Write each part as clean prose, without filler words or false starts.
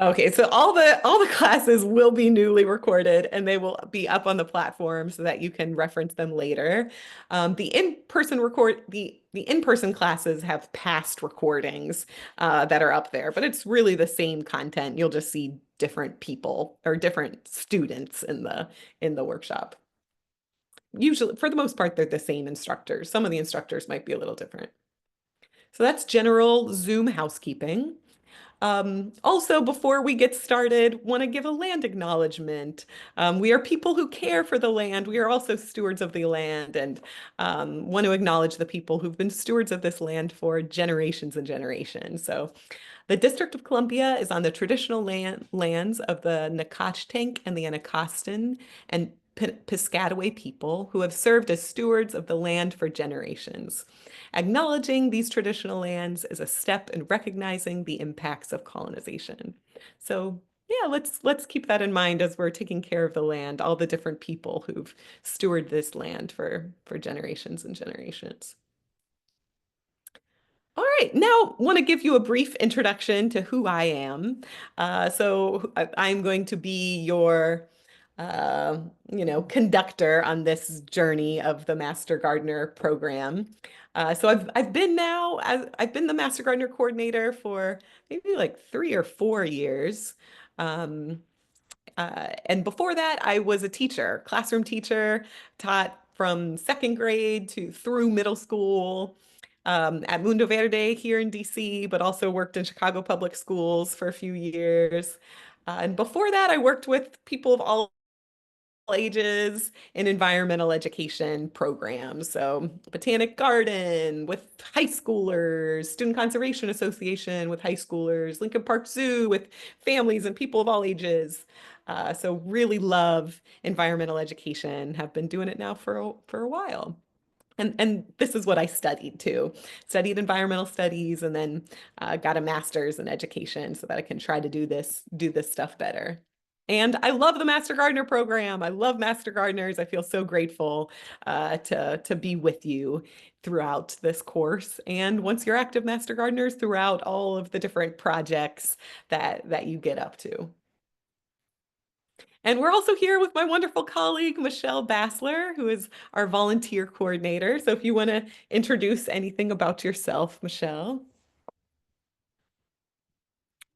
Okay, so all the classes will be newly recorded and they will be up on the platform so that you can reference them later. The in-person classes have past recordings that are up there, but it's really the same content. You'll just see different people or different students in the workshop. Usually, for the most part, they're the same instructors. Some of the instructors might be a little different. So that's general Zoom housekeeping. Also, before we get started, want to give a land acknowledgement. We are people who care for the land. We are also stewards of the land and want to acknowledge the people who've been stewards of this land for generations and generations. So the District of Columbia is on the traditional lands of the Nacotchtank and the Anacostan and Piscataway people who have served as stewards of the land for generations. Acknowledging these traditional lands is a step in recognizing the impacts of colonization. So yeah, let's keep that in mind as we're taking care of the land, all the different people who've stewarded this land for generations and generations. All right, now want to give you a brief introduction to who I am. I'm going to be your, conductor on this journey of the Master Gardener program. I've been the Master Gardener coordinator for maybe like 3 or 4 years. Um, and before that, I was a teacher, classroom teacher, taught from second grade to through middle school at Mundo Verde here in DC, but also worked in Chicago Public Schools for a few years. And before that, I worked with people of all ages in environmental education programs. So Botanic Garden with high schoolers, Student Conservation Association with high schoolers, Lincoln Park Zoo with families and people of all ages. So really love environmental education, have been doing it now for a while. And this is what I studied too. Studied environmental studies and then got a master's in education so that I can try to do this stuff better. And I love the Master Gardener program. I love Master Gardeners. I feel so grateful to be with you throughout this course. And once you're active Master Gardeners, throughout all of the different projects that you get up to. And we're also here with my wonderful colleague, Michelle Bassler, who is our volunteer coordinator. So if you want to introduce anything about yourself, Michelle.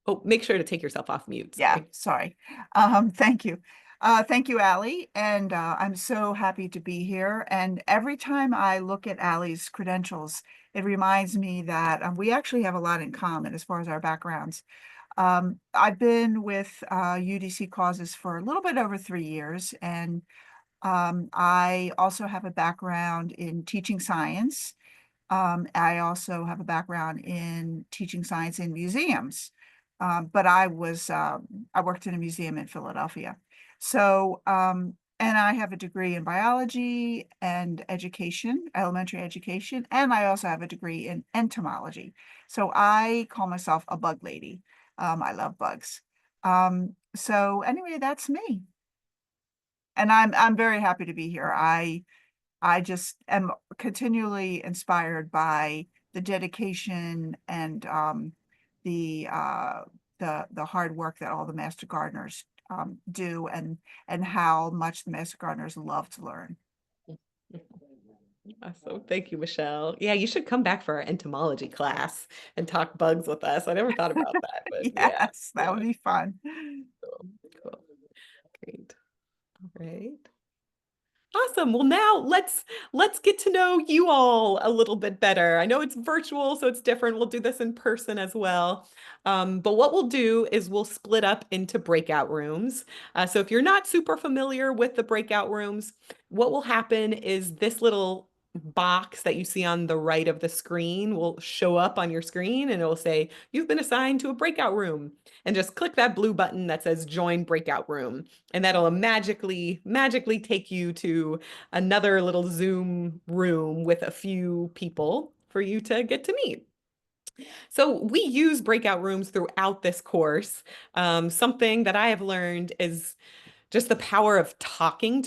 Oh, make sure to take yourself off mute. Yeah, Sorry. sorry. Thank you. Thank you, Allie. And I'm so happy to be here. And every time I look at Allie's credentials, it reminds me that we actually have a lot in common as far as our backgrounds. I've been with UDC Causes for a little bit over 3 years, and I also have a background in teaching science. I also have a background in teaching science in museums. But I worked in a museum in Philadelphia. So, and I have a degree in biology and education, elementary education, and I also have a degree in entomology. So I call myself a bug lady. I love bugs. So anyway, that's me. And I'm very happy to be here. I just am continually inspired by the dedication and the uh, the hard work that all the master gardeners do, and how much the master gardeners love to learn. Awesome. Thank you, Michelle. Yeah, you should come back for our entomology class and talk bugs with us. I never thought about that, but yeah, Yes, that yeah. would be fun. Cool. Cool. Great. All right. Awesome. Well, now let's get to know you all a little bit better. I know it's virtual, so it's different. We'll do this in person as well. But what we'll do is we'll split up into breakout rooms. So if you're not super familiar with the breakout rooms, what will happen is this little box that you see on the right of the screen will show up on your screen and it will say, you've been assigned to a breakout room. And just click that blue button that says join breakout room and that'll magically take you to another little Zoom room with a few people for you to get to meet. So we use breakout rooms throughout this course. Something that I have learned is just the power of talking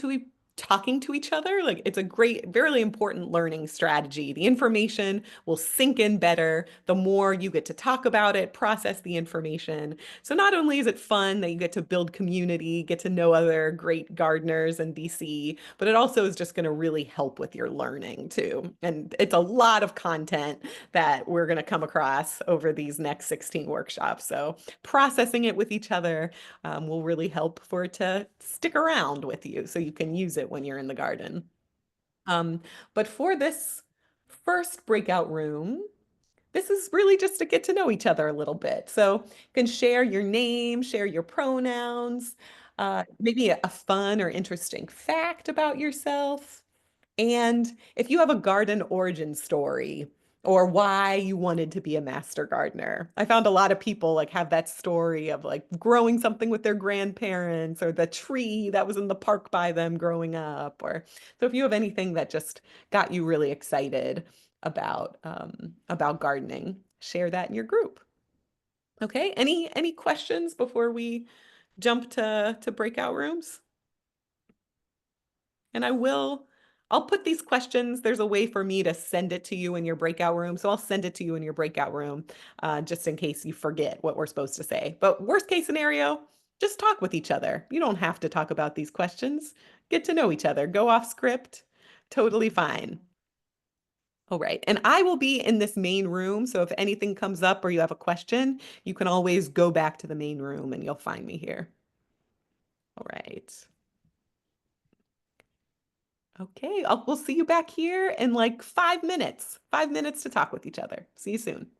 talking to each other. Like it's a great, very important learning strategy. The information will sink in better the more you get to talk about it, process the information. So not only is it fun that you get to build community, get to know other great gardeners in DC, but it also is just going to really help with your learning too. And it's a lot of content that we're going to come across over these next 16 workshops. So processing it with each other will really help for it to stick around with you so you can use it when you're in the garden. Um, but for this first breakout room, this is really just to get to know each other a little bit. So you can share your name, share your pronouns, maybe a fun or interesting fact about yourself. And if you have a garden origin story or why you wanted to be a master gardener, I found a lot of people like have that story of like growing something with their grandparents or the tree that was in the park by them growing up. Or so if you have anything that just got you really excited about gardening, share that in your group. Okay, any questions before we jump to breakout rooms? And I'll put these questions. There's a way for me to send it to you in your breakout room. So I'll send it to you in your breakout room just in case you forget what we're supposed to say. But worst case scenario, just talk with each other. You don't have to talk about these questions. Get to know each other. Go off script. Totally fine. All right. And I will be in this main room. So if anything comes up or you have a question, you can always go back to the main room and you'll find me here. All right. Okay, we'll see you back here in like 5 minutes. 5 minutes to talk with each other. See you soon.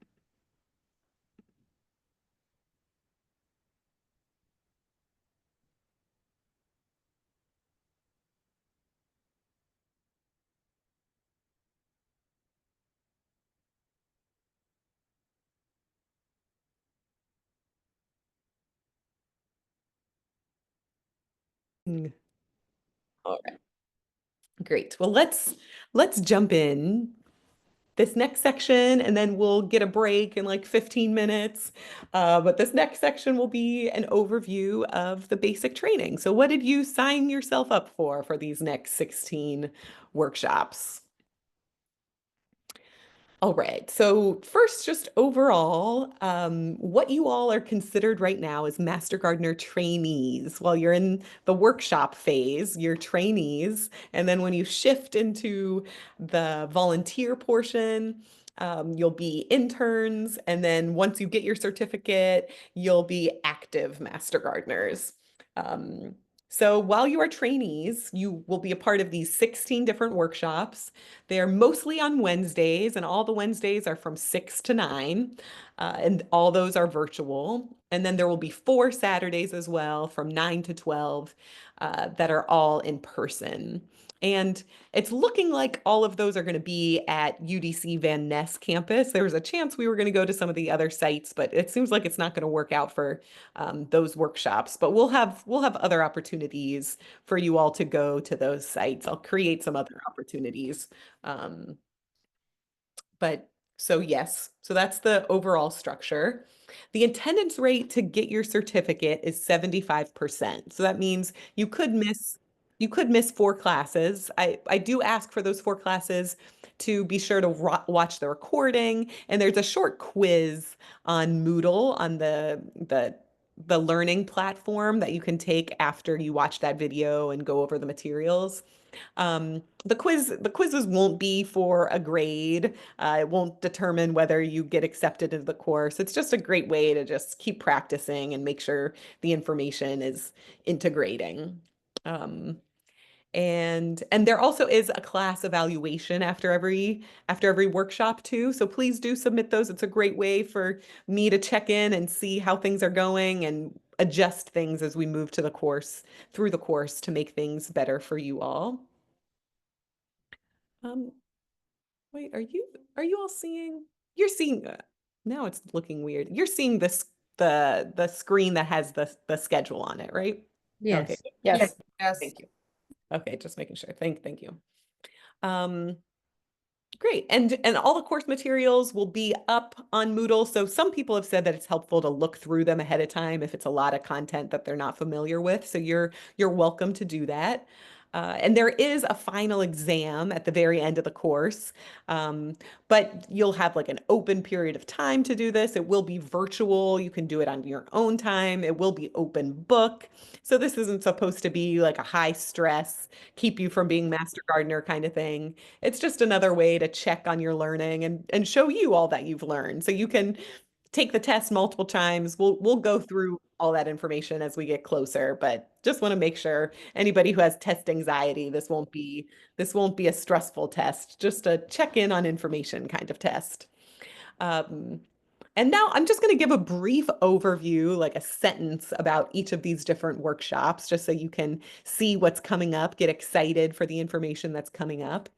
Mm. All right, great. Well, let's jump in this next section and then we'll get a break in like 15 minutes. But this next section will be an overview of the basic training. So what did you sign yourself up for these next 16 workshops? All right. So first, just overall, what you all are considered right now is Master Gardener trainees. While you're in the workshop phase, you're trainees. And then when you shift into the volunteer portion, you'll be interns. And then once you get your certificate, you'll be active Master Gardeners. Um, so while you are trainees, you will be a part of these 16 different workshops. They're mostly on Wednesdays, and all the Wednesdays are from 6 to 9, and all those are virtual. And then there will be 4 Saturdays as well from 9 to 12 that are all in person. And it's looking like all of those are going to be at UDC Van Ness campus. There was a chance we were going to go to some of the other sites, but it seems like it's not going to work out for those workshops. But we'll have other opportunities for you all to go to those sites. I'll create some other opportunities um, but so yes, so that's the overall structure. The attendance rate to get your certificate is 75%. So that means you could miss 4 classes. I do ask for those 4 classes to be sure to watch the recording. And there's a short quiz on Moodle on the learning platform that you can take after you watch that video and go over the materials. The quizzes won't be for a grade. It won't determine whether you get accepted into the course. It's just a great way to just keep practicing and make sure the information is integrating. Um, and there also is a class evaluation after every workshop too. So please do submit those. It's a great way for me to check in and see how things are going and adjust things as we move to the course through the course to make things better for you all. Um, wait, are you all seeing? You're seeing now it's looking weird. You're seeing the screen that has the schedule on it, right? Okay. Yes, Yes, yes. yes. Thank you. Okay, just making sure. Thank you. Um, Great. And all the course materials will be up on Moodle. So some people have said that it's helpful to look through them ahead of time if it's a lot of content that they're not familiar with. So you're welcome to do that. And there is a final exam at the very end of the course, um, but you'll have like an open period of time to do this. It will be virtual. You can do it on your own time. It will be open book. So this isn't supposed to be like a high stress, keep you from being master gardener kind of thing. It's just another way to check on your learning and show you all that you've learned. So you can take the test multiple times. We'll go through all that information as we get closer, but just want to make sure anybody who has test anxiety, this won't be a stressful test, just a check in on information kind of test. Um, and now I'm just going to give a brief overview, like a sentence about each of these different workshops, just so you can see what's coming up, get excited for the information that's coming up.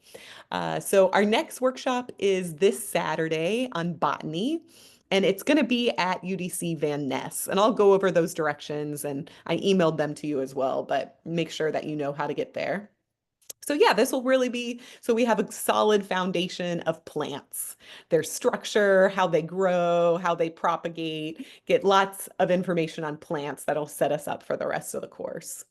So our next workshop is this Saturday on botany, and it's going to be at UDC Van Ness. And I'll go over those directions, and I emailed them to you as well, but make sure that you know how to get there. So yeah, this will really be, so we have a solid foundation of plants, their structure, how they grow, how they propagate, get lots of information on plants that'll set us up for the rest of the course.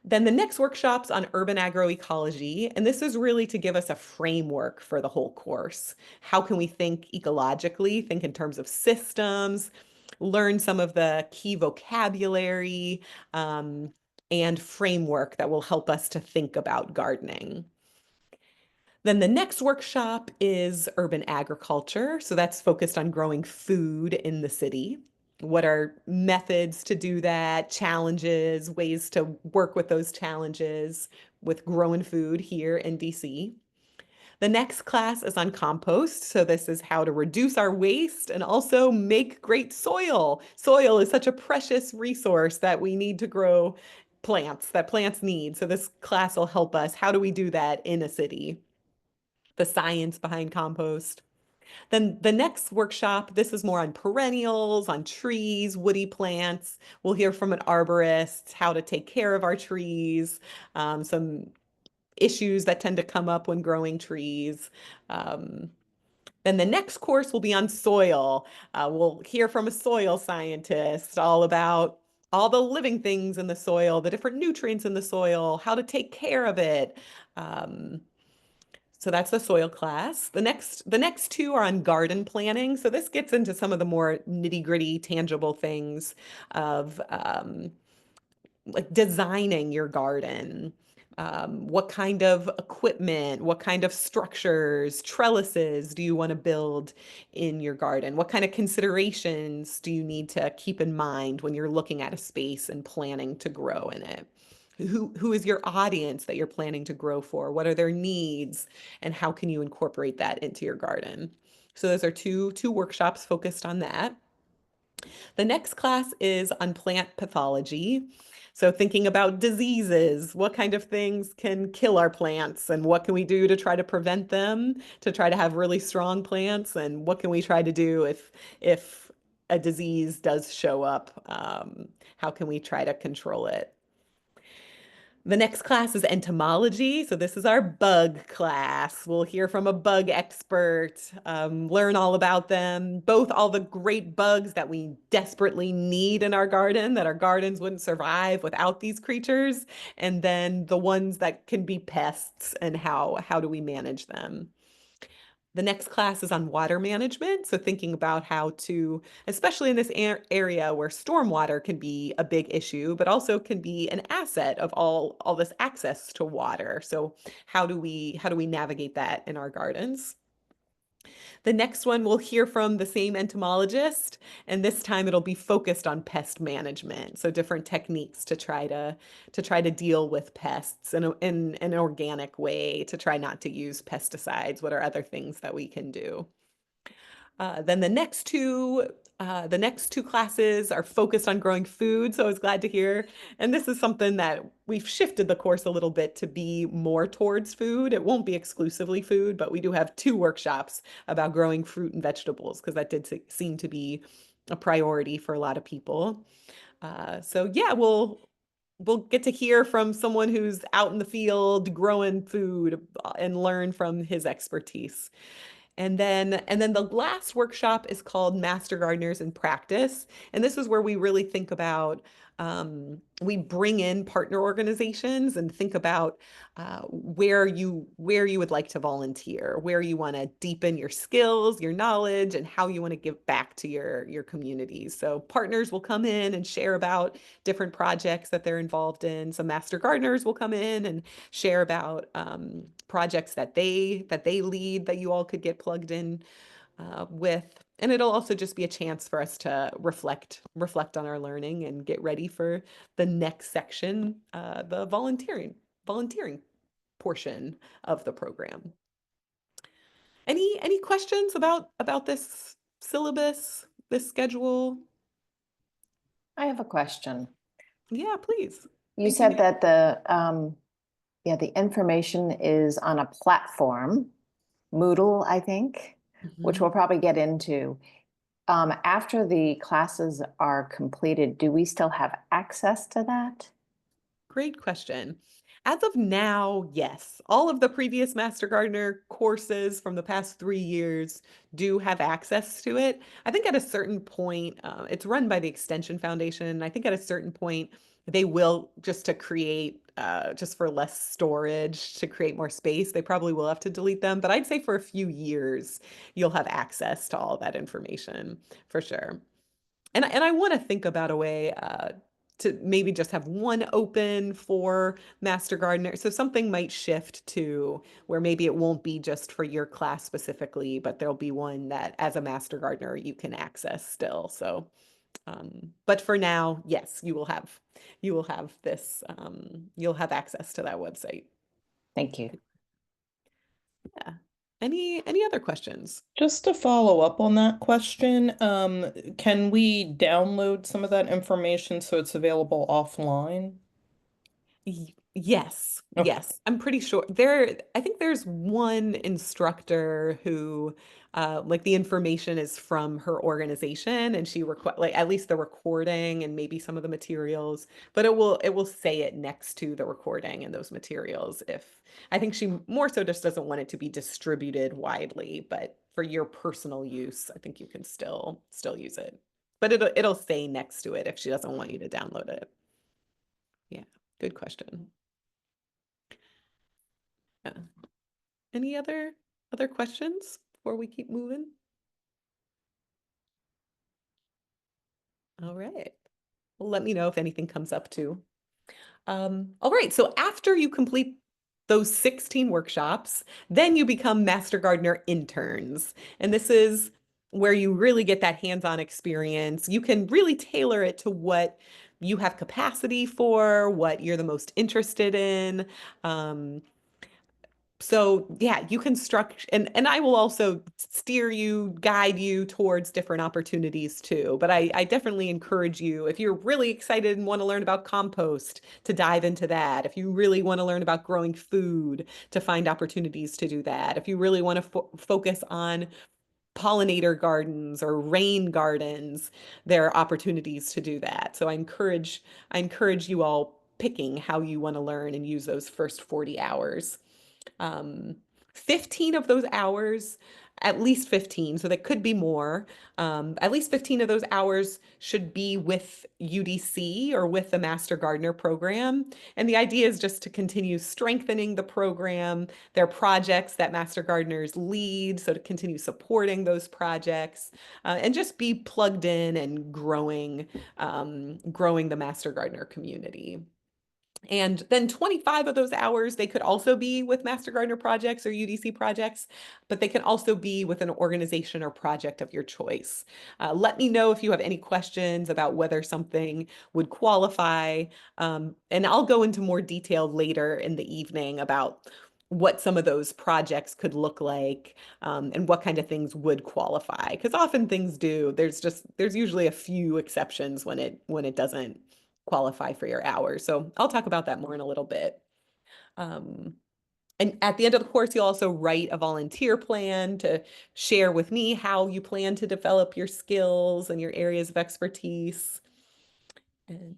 Then the next workshop's on urban agroecology, and this is really to give us a framework for the whole course. How can we think ecologically, think in terms of systems, learn some of the key vocabulary, and framework that will help us to think about gardening. Then the next workshop is urban agriculture. So that's focused on growing food in the city. What are methods to do that, challenges, ways to work with those challenges with growing food here in DC. The next class is on compost. So this is how to reduce our waste and also make great soil. Soil is such a precious resource that we need to grow plants, that plants need. So this class will help us. How do we do that in a city? The science behind compost. Then the next workshop, this is more on perennials, on trees, woody plants. We'll hear from an arborist, how to take care of our trees, some issues that tend to come up when growing trees. Um, then the next course will be on soil. We'll hear from a soil scientist all about all the living things in the soil, the different nutrients in the soil, how to take care of it. Um, so that's the soil class. The next two are on garden planning. So this gets into some of the more nitty-gritty, tangible things of like designing your garden. What kind of equipment, what kind of structures, trellises do you want to build in your garden? What kind of considerations do you need to keep in mind when you're looking at a space and planning to grow in it? Who is your audience that you're planning to grow for? What are their needs? And how can you incorporate that into your garden? So those are two workshops focused on that. The next class is on plant pathology. So thinking about diseases, what kind of things can kill our plants and what can we do to try to prevent them, to try to have really strong plants, and what can we try to do if a disease does show up, how can we try to control it? The next class is entomology. So this is our bug class. We'll hear from a bug expert, learn all about them, both all the great bugs that we desperately need in our garden, that our gardens wouldn't survive without these creatures, and then the ones that can be pests and how do we manage them. The next class is on water management. So thinking about how to, especially in this area where stormwater can be a big issue, but also can be an asset of all this access to water. So how do we navigate that in our gardens? The next one we'll hear from the same entomologist, and this time it'll be focused on pest management. So different techniques to try to deal with pests in an organic way, to try not to use pesticides. What are other things that we can do? Then the next two classes are focused on growing food. So I was glad to hear. And this is something that we've shifted the course a little bit to be more towards food. It won't be exclusively food, but we do have two workshops about growing fruit and vegetables because that did seem to be a priority for a lot of people. So yeah, we'll get to hear from someone who's out in the field growing food and learn from his expertise. And then the last workshop is called Master Gardeners in Practice. And this is where we really think about We bring in partner organizations and think about where you would like to volunteer, where you want to deepen your skills, your knowledge, and how you want to give back to your communities. So partners will come in and share about different projects that they're involved in. Some master gardeners will come in and share about projects that they lead that you all could get plugged in with. And it'll also just be a chance for us to reflect on our learning and get ready for the next section, the volunteering portion of the program. Any questions about this syllabus, this schedule? I have a question. Yeah, please. You Thank you. said that the information is on a platform, Moodle, I think, which we'll probably get into. After the classes are completed, do we still have access to that? Great question. As of now, yes. All of the previous Master Gardener courses from the past 3 years do have access to it. I think at a certain point, it's run by the Extension Foundation. And I think at a certain point, they will just to create, just for less storage, to create more space, they probably will have to delete them. But I'd say for a few years, you'll have access to all that information for sure. And I want to think about a way to maybe just have one open for Master Gardener. So something might shift to where maybe it won't be just for your class specifically, but there'll be one that as a Master Gardener you can access still. So, but for now, yes, you will have this, you'll have access to that website. Thank you. Yeah. Any other questions? Just to follow up on that question, can we download some of that information so it's available offline? Yes, Okay. yes. I'm pretty sure I think there's one instructor who like the information is from her organization and she request like at least the recording and maybe some of the materials, but it will say it next to the recording and those materials if I think she more so just doesn't want it to be distributed widely, but for your personal use, I think you can still use it. But it'll say next to it if she doesn't want you to download it. Yeah, good question. Yeah. Any other questions before we keep moving? All right. Well, let me know if anything comes up too. All right. So after you complete those 16 workshops, then you become Master Gardener interns. And this is where you really get that hands-on experience. You can really tailor it to what you have capacity for, what you're the most interested in. So yeah, you can structure and I will also steer you, guide you towards different opportunities too. But I definitely encourage you, if you're really excited and want to learn about compost, to dive into that. If you really want to learn about growing food, to find opportunities to do that. If you really want to focus on pollinator gardens or rain gardens, there are opportunities to do that. So I encourage you all picking how you want to learn and use those first 40 hours. um, 15 of those hours, at least 15, so that could be more. At least 15 of those hours should be with UDC or with the Master Gardener program. And the idea is just to continue strengthening the program. There are projects that Master Gardeners lead, so to continue supporting those projects and just be plugged in and growing the Master Gardener community. And then 25 of those hours, they could also be with Master Gardener projects or UDC projects, but they can also be with an organization or project of your choice. Let me know if you have any questions about whether something would qualify. And I'll go into more detail later in the evening about what some of those projects could look like and what kind of things would qualify. Because often things do. There's usually a few exceptions when it doesn't qualify for your hours. So I'll talk about that more in a little bit. Um, and at the end of the course, you'll also write a volunteer plan to share with me how you plan to develop your skills and your areas of expertise. And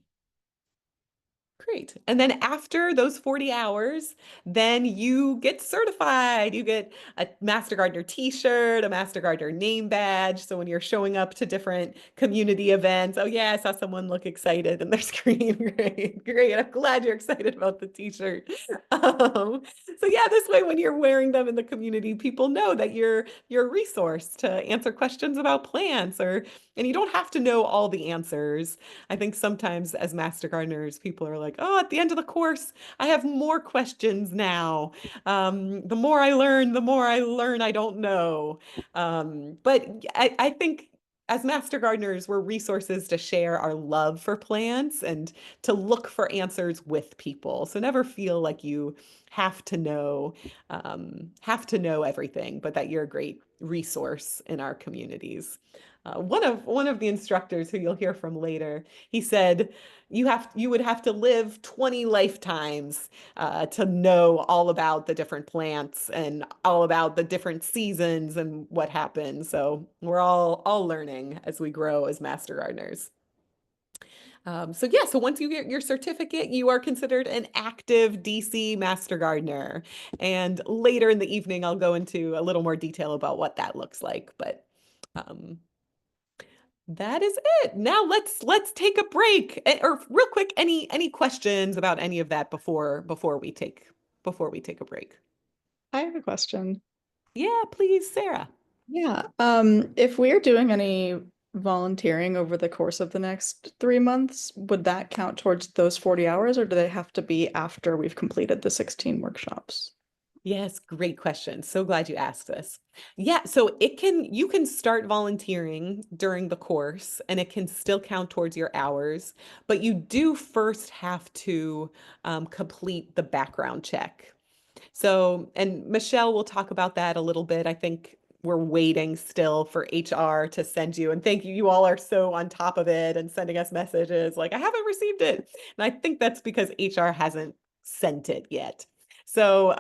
Great. And then after those 40 hours, then you get certified. You get a Master Gardener t-shirt, a Master Gardener name badge. So when you're showing up to different community events, oh yeah, I saw someone look excited in their screen. Great, great. I'm glad you're excited about the t-shirt. So yeah, this way when you're wearing them in the community, people know that you're a resource to answer questions about plants, and you don't have to know all the answers. I think sometimes as Master Gardeners, people are like, oh, at the end of the course, I have more questions now. The more I learn I don't know. But I think as Master Gardeners, we're resources to share our love for plants and to look for answers with people. So never feel like you have to know everything, but that you're a great resource in our communities. One of the instructors who you'll hear from later, he said, you would have to live 20 lifetimes to know all about the different plants and all about the different seasons and what happens. So we're all learning as we grow as Master Gardeners. So yeah, so once you get your certificate, you are considered an active DC Master Gardener. And later in the evening, I'll go into a little more detail about what that looks like. But that is it. Now let's take a break. Or real quick, any questions about any of that before we take a break? I have a question. Yeah, please, Sarah. Yeah. If we're doing any volunteering over the course of the next 3 months, would that count towards those 40 hours, or do they have to be after we've completed the 16 workshops? Yes, great question. So glad you asked this. Yeah, so you can start volunteering during the course and it can still count towards your hours, but you do first have to complete the background check. So, and Michelle will talk about that a little bit. I think we're waiting still for HR to send you. And thank you. You all are so on top of it and sending us messages like, I haven't received it. And I think that's because HR hasn't sent it yet. So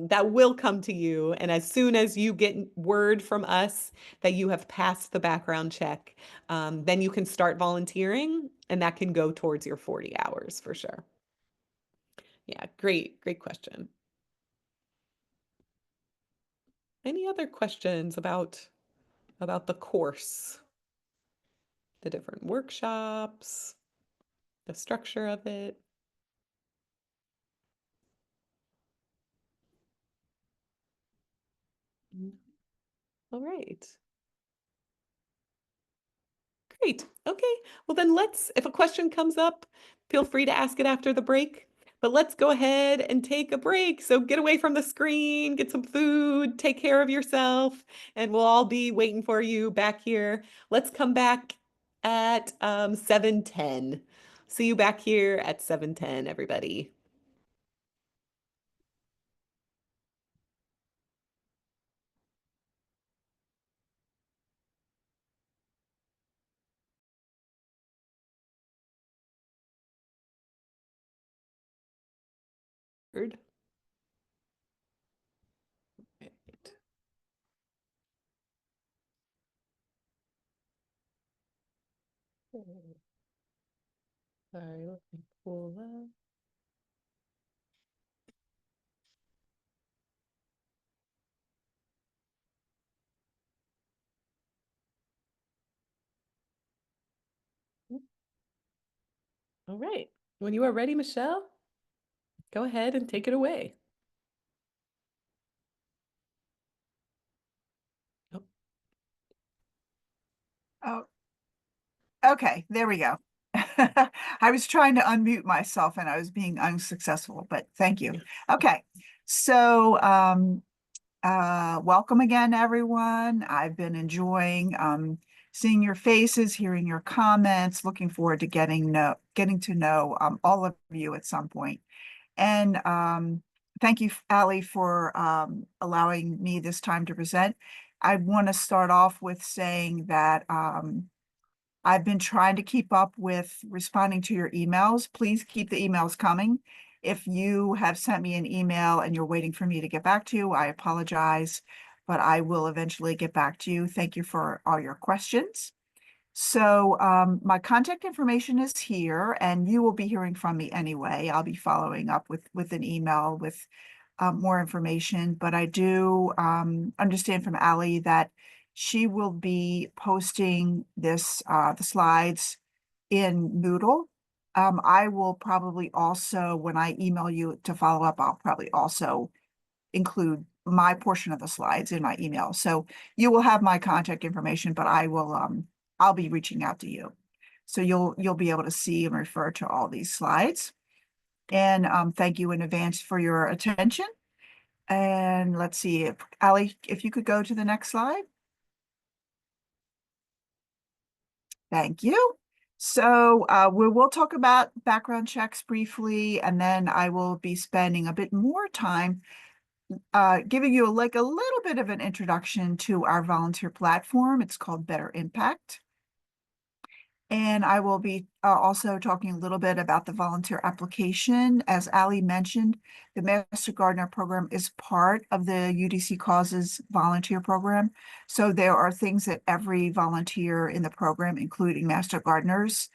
that will come to you. And as soon as you get word from us that you have passed the background check, then you can start volunteering and that can go towards your 40 hours for sure. Yeah, great question. Any other questions about the course, the different workshops, the structure of it? All right. Great. Okay. Well, then if a question comes up, feel free to ask it after the break. But let's go ahead and take a break. So get away from the screen, get some food, take care of yourself, and we'll all be waiting for you back here. Let's come back at 7:10. See you back here at 7:10, everybody. Right. Sorry, let me pull up. All right. When you are ready, Michelle, go ahead and take it away. Oh. Oh, okay, there we go. I was trying to unmute myself and I was being unsuccessful, but thank you. Okay, so welcome again, everyone. I've been enjoying seeing your faces, hearing your comments, looking forward to getting to know all of you at some point. And thank you, Ali, for allowing me this time to present. I want to start off with saying that I've been trying to keep up with responding to your emails. Please keep the emails coming. If you have sent me an email and you're waiting for me to get back to you, I apologize, but I will eventually get back to you. Thank you for all your questions. So my contact information is here, and you will be hearing from me anyway. I'll be following up with an email with more information, but I do understand from Ally that she will be posting this the slides in Moodle. I will probably also, when I email you to follow up, I'll probably also include my portion of the slides in my email. So you will have my contact information, but I'll be reaching out to you. So you'll be able to see and refer to all these slides. And thank you in advance for your attention. And let's see, if Ally, if you could go to the next slide. Thank you. So we will talk about background checks briefly, and then I will be spending a bit more time giving you like a little bit of an introduction to our volunteer platform. It's called Better Impact. And I will be also talking a little bit about the volunteer application. As Ally mentioned, the Master Gardener program is part of the UDC Causes volunteer program. So there are things that every volunteer in the program, including Master Gardeners,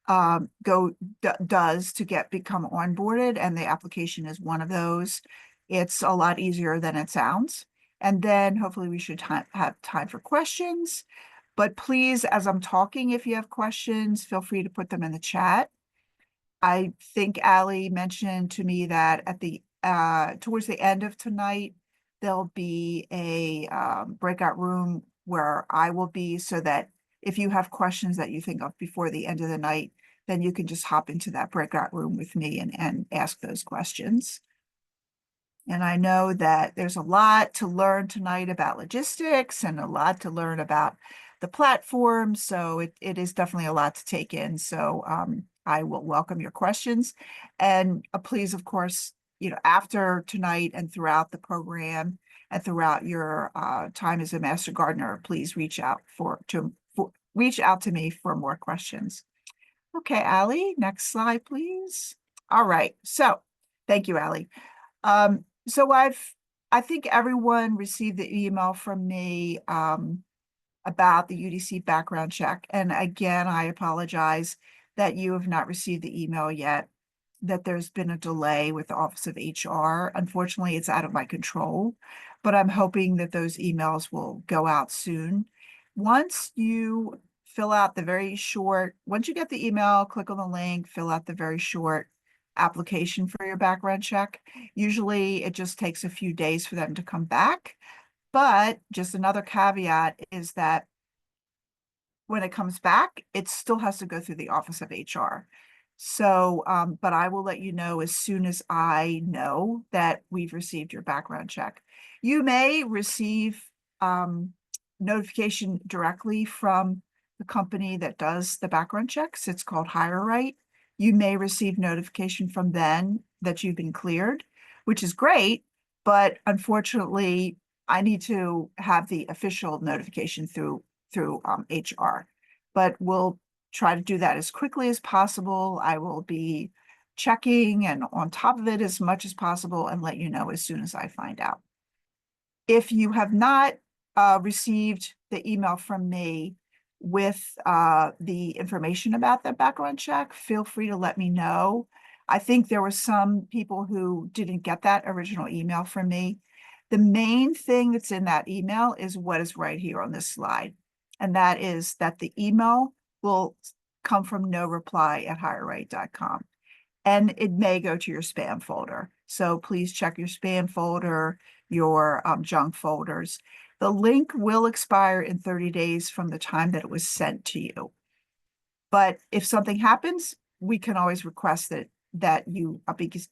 does to become onboarded, and the application is one of those. It's a lot easier than it sounds. And then hopefully we should have time for questions. But please, as I'm talking, if you have questions, feel free to put them in the chat. I think Ally mentioned to me that at the towards the end of tonight, there'll be a breakout room where I will be, so that if you have questions that you think of before the end of the night, then you can just hop into that breakout room with me and ask those questions. And I know that there's a lot to learn tonight about logistics and a lot to learn about the platform. So it is definitely a lot to take in. So I will welcome your questions. And please, of course, after tonight and throughout the program and throughout your time as a Master Gardener, please reach out to me for more questions. Okay, Ally, next slide, please. All right. So thank you, Ally. So I think everyone received the email from me about the UDC background check. And again, I apologize that you have not received the email yet, that there's been a delay with the Office of HR. Unfortunately, it's out of my control, but I'm hoping that those emails will go out soon. Once you fill out once you get the email, click on the link, fill out the very short application for your background check. Usually it just takes a few days for them to come back. But just another caveat is that when it comes back, it still has to go through the Office of HR. So, but I will let you know as soon as I know that we've received your background check. You may receive notification directly from the company that does the background checks. It's called HireRight. You may receive notification from them that you've been cleared, which is great, but unfortunately, I need to have the official notification through HR. But we'll try to do that as quickly as possible. I will be checking and on top of it as much as possible and let you know as soon as I find out. If you have not received the email from me with the information about the background check, feel free to let me know. I think there were some people who didn't get that original email from me. The main thing that's in that email is what is right here on this slide. And that is that the email will come from noreply@hireright.com. And it may go to your spam folder. So please check your spam folder, your junk folders. The link will expire in 30 days from the time that it was sent to you. But if something happens, we can always request that you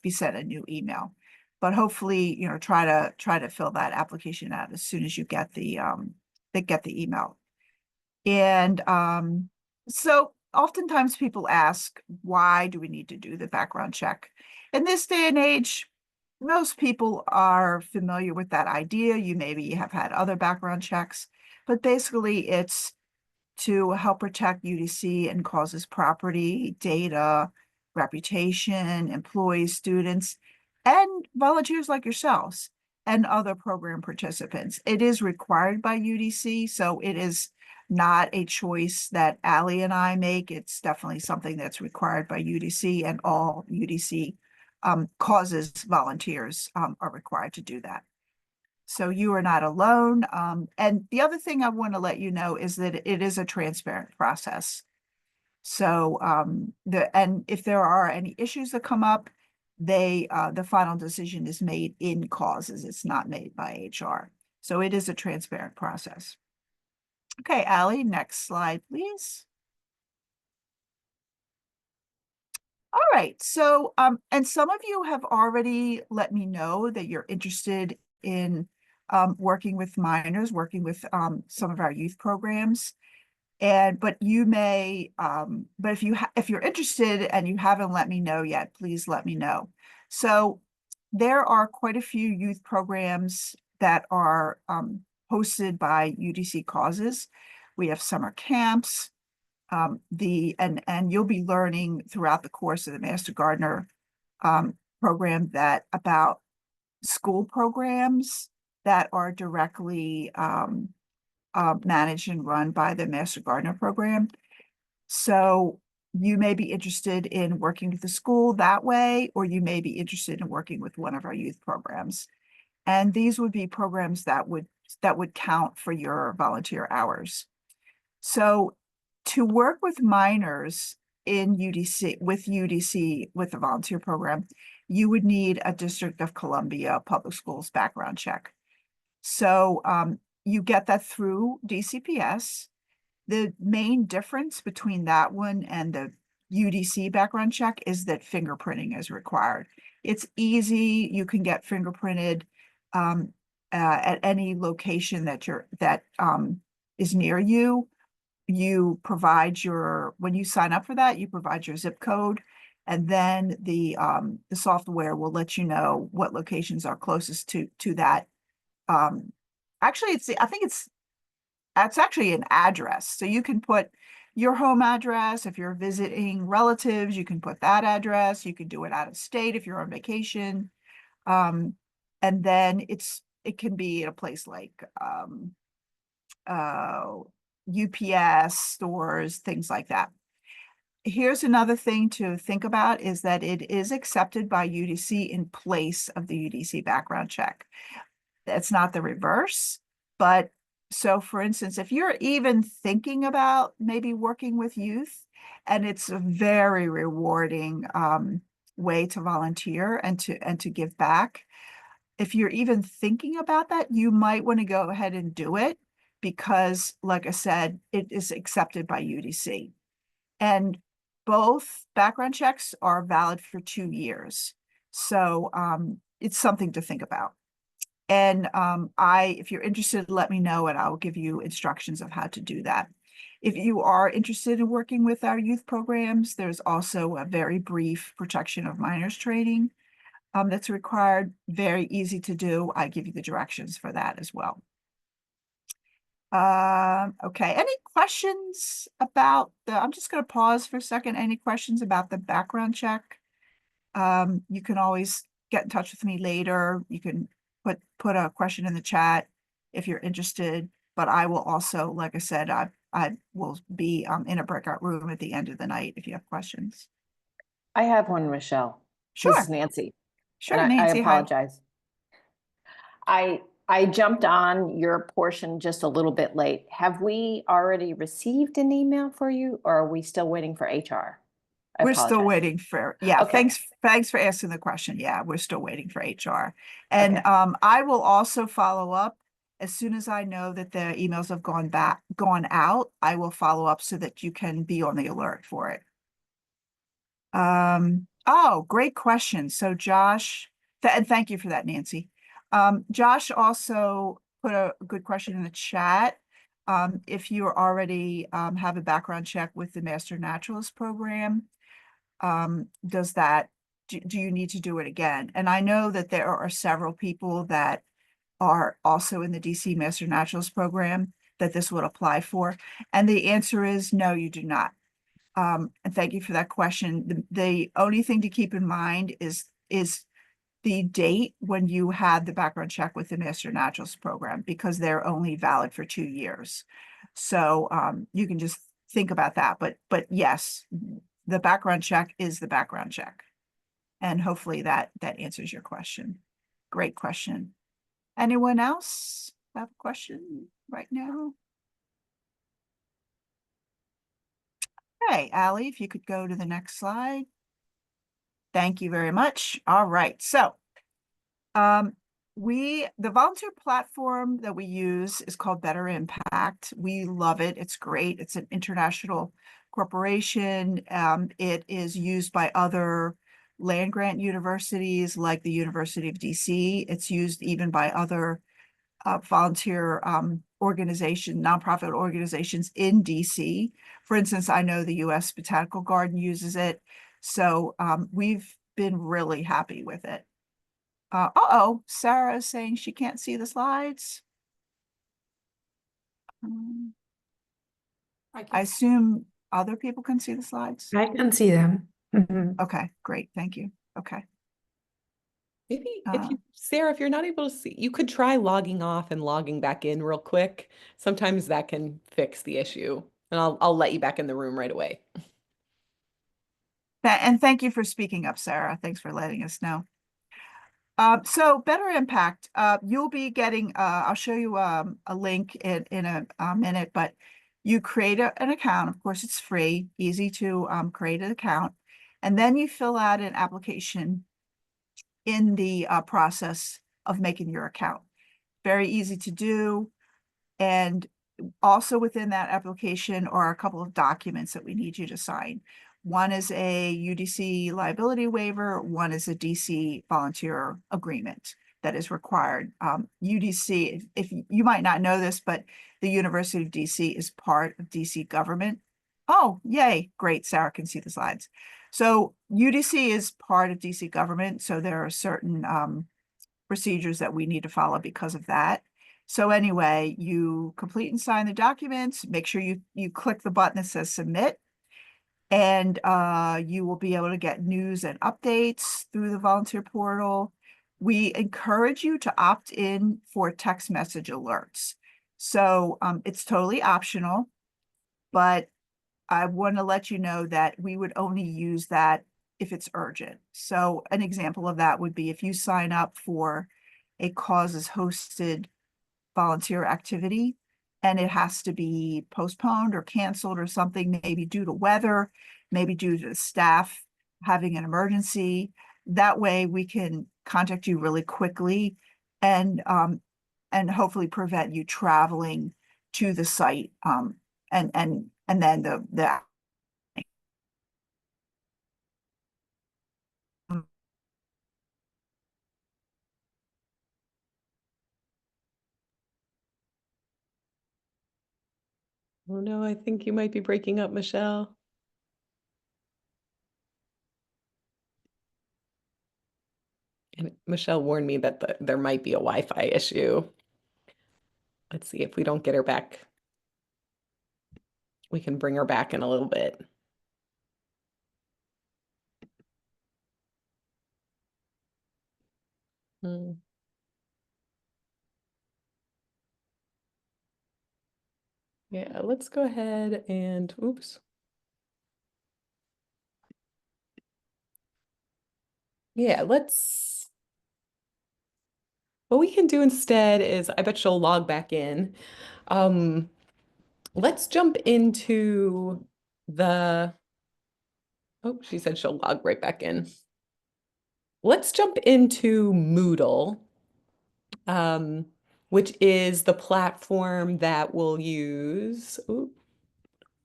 be sent a new email. But hopefully, try to fill that application out as soon as you get the email. And so oftentimes people ask, why do we need to do the background check? In this day and age, most people are familiar with that idea. You maybe have had other background checks, but basically it's to help protect UDC and causes property, data, reputation, employees, students, and volunteers like yourselves and other program participants. It is required by UDC, so it is not a choice that Ally and I make. It's definitely something that's required by UDC, and all UDC causes volunteers are required to do that. So you are not alone. And the other thing I want to let you know is that it is a transparent process. So and if there are any issues that come up, the final decision is made in causes. It's not made by HR. So it is a transparent process. Okay, Ally, next slide, please. All right, so and some of you have already let me know that you're interested in working with minors, working with some of our youth programs. But you may, but if you're interested and you haven't let me know yet, please let me know. So there are quite a few youth programs that are hosted by UDC causes. We have summer camps, and you'll be learning throughout the course of the Master Gardener program that about school programs that are directly managed and run by the Master Gardener program. So you may be interested in working with the school that way, or you may be interested in working with one of our youth programs. And these would be programs that would count for your volunteer hours. So to work with minors in UDC, with the volunteer program, you would need a District of Columbia Public Schools background check. So you get that through DCPS. The main difference between that one and the UDC background check is that fingerprinting is required. It's easy. You can get fingerprinted at any location that is near you. You provide when you sign up for that, you provide your zip code, and then the software will let you know what locations are closest to that. Actually, I think it's actually an address. So you can put your home address. If you're visiting relatives, you can put that address. You can do it out of state if you're on vacation. And then it can be at a place like UPS stores, things like that. Here's another thing to think about is that it is accepted by UDC in place of the UDC background check. That's not the reverse, but so for instance, if you're even thinking about maybe working with youth, and it's a very rewarding way to volunteer and to give back, if you're even thinking about that, you might want to go ahead and do it because, like I said, it is accepted by UDC. And both background checks are valid for 2 years. So it's something to think about. And if you're interested, let me know and I will give you instructions of how to do that. If you are interested in working with our youth programs, there's also a very brief protection of minors training that's required. Very easy to do. I give you the directions for that as well. Okay, any questions about I'm just going to pause for a second. Any questions about the background check? You can always get in touch with me later. You can put a question in the chat if you're interested, but I will also, like I said, I will be in a breakout room at the end of the night if you have questions. I have one, Michelle. Sure. This is Nancy. Sure, And Nancy. I apologize. I jumped on your portion just a little bit late. Have we already received an email for you, or are we still waiting for HR? We're still waiting for, yeah, Okay. thanks for asking the question. Yeah, we're still waiting for HR. And Okay. I will also follow up as soon as I know that the emails have gone out. I will follow up so that you can be on the alert for it. Oh, great question. So Josh, and thank you for that, Nancy. Josh also put a good question in the chat. If you already have a background check with the Master Naturalist program, do you need to do it again? And I know that there are several people that are also in the DC Master Naturalist program that this would apply for. And the answer is no, you do not. And thank you for that question. The only thing to keep in mind is the date when you had the background check with the Master Naturalist program, because they're only valid for 2 years. So you can just think about that. But yes, the background check is the background check. And hopefully that answers your question. Great question. Anyone else have a question right now? Okay, Ally, if you could go to the next slide. Thank you very much. All right, so the volunteer platform that we use is called Better Impact. We love it. It's great. It's an international corporation. It is used by other land grant universities like the University of DC. It's used even by other volunteer nonprofit organizations in DC. For instance, I know the US Botanical Garden uses it. So we've been really happy with it. Sarah is saying she can't see the slides. I assume other people can see the slides. I can see them. Mhm. Okay, great. Thank you. Okay. Maybe if you, Sarah, if you're not able to see, you could try logging off and logging back in real quick. Sometimes that can fix the issue. And I'll let you back in the room right away. And thank you for speaking up, Sarah. Thanks for letting us know. So Better Impact, you'll be getting, I'll show you a link in a minute, but you create an account. Of course, it's free, easy to create an account. And then you fill out an application in the process of making your account. Very easy to do. And also within that application are a couple of documents that we need you to sign. One is a UDC liability waiver. One is a DC volunteer agreement that is required. UDC, if you might not know this, but the University of DC is part of DC government. Oh, yay. Great. Sarah can see the slides. So UDC is part of DC government. So there are certain procedures that we need to follow because of that. So anyway, you complete and sign the documents, make sure you click the button that says submit, and you will be able to get news and updates through the volunteer portal. We encourage you to opt in for text message alerts. So it's totally optional, but I want to let you know that we would only use that if it's urgent. So an example of that would be if you sign up for a causes hosted volunteer activity and it has to be postponed or canceled or something, maybe due to weather, maybe due to the staff having an emergency. That way we can contact you really quickly and hopefully prevent you traveling to the site. And then the Oh no, I think you might be breaking up, Michelle. And Michelle warned me that there might be a Wi-Fi issue. Let's see if we don't get her back. We can bring her back in a little bit. Hmm. Yeah, let's go ahead and, oops. Yeah, what we can do instead is, I bet she'll log back in. Let's jump into the, oh, she said she'll log right back in. Let's jump into Moodle, which is the platform that we'll use. Ooh,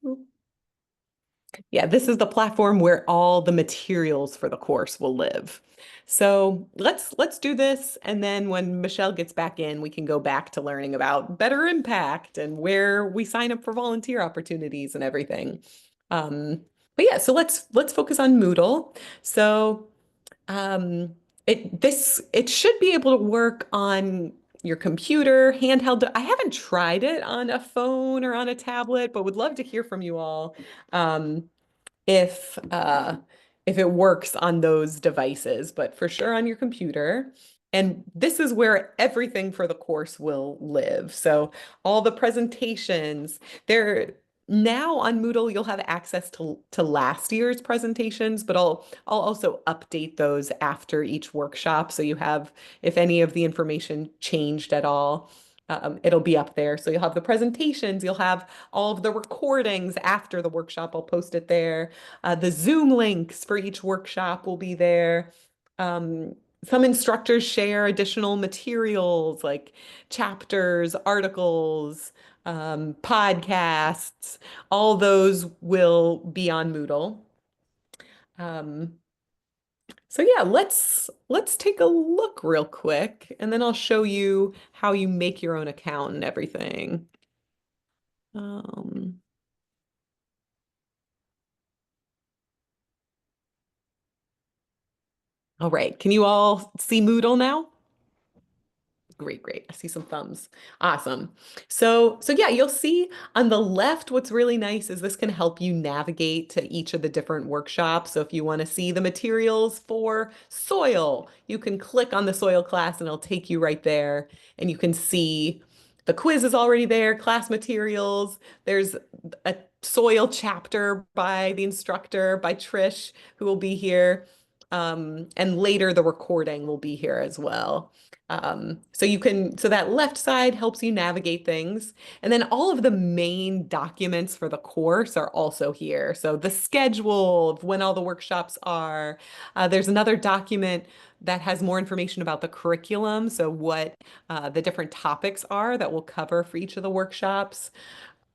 ooh. Yeah, this is the platform where all the materials for the course will live. So let's do this, and then when Michelle gets back in, we can go back to learning about Better Impact and where we sign up for volunteer opportunities and everything. But yeah, so let's focus on Moodle. So it should be able to work on your computer, handheld. I haven't tried it on a phone or on a tablet, but would love to hear from you all. If it works on those devices, but for sure on your computer. And this is where everything for the course will live. So all the presentations, they're now on Moodle, you'll have access to last year's presentations, but I'll also update those after each workshop. So you have, if any of the information changed at all, it'll be up there. So you'll have the presentations, you'll have all of the recordings after the workshop. I'll post it there. The Zoom links for each workshop will be there. Some instructors share additional materials like chapters, articles, podcasts. All those will be on Moodle. So yeah, let's take a look real quick, and then I'll show you how you make your own account and everything. All right, can you all see Moodle now? Great, great. I see some thumbs. Awesome. So yeah, you'll see on the left, what's really nice is this can help you navigate to each of the different workshops. So if you want to see the materials for soil, you can click on the soil class and it'll take you right there. And you can see the quiz is already there, class materials. There's a soil chapter by the instructor, by Trish, who will be here. And later the recording will be here as well. So that left side helps you navigate things. And then all of the main documents for the course are also here. So the schedule of when all the workshops are. There's another document that has more information about the curriculum. So what the different topics are that we'll cover for each of the workshops.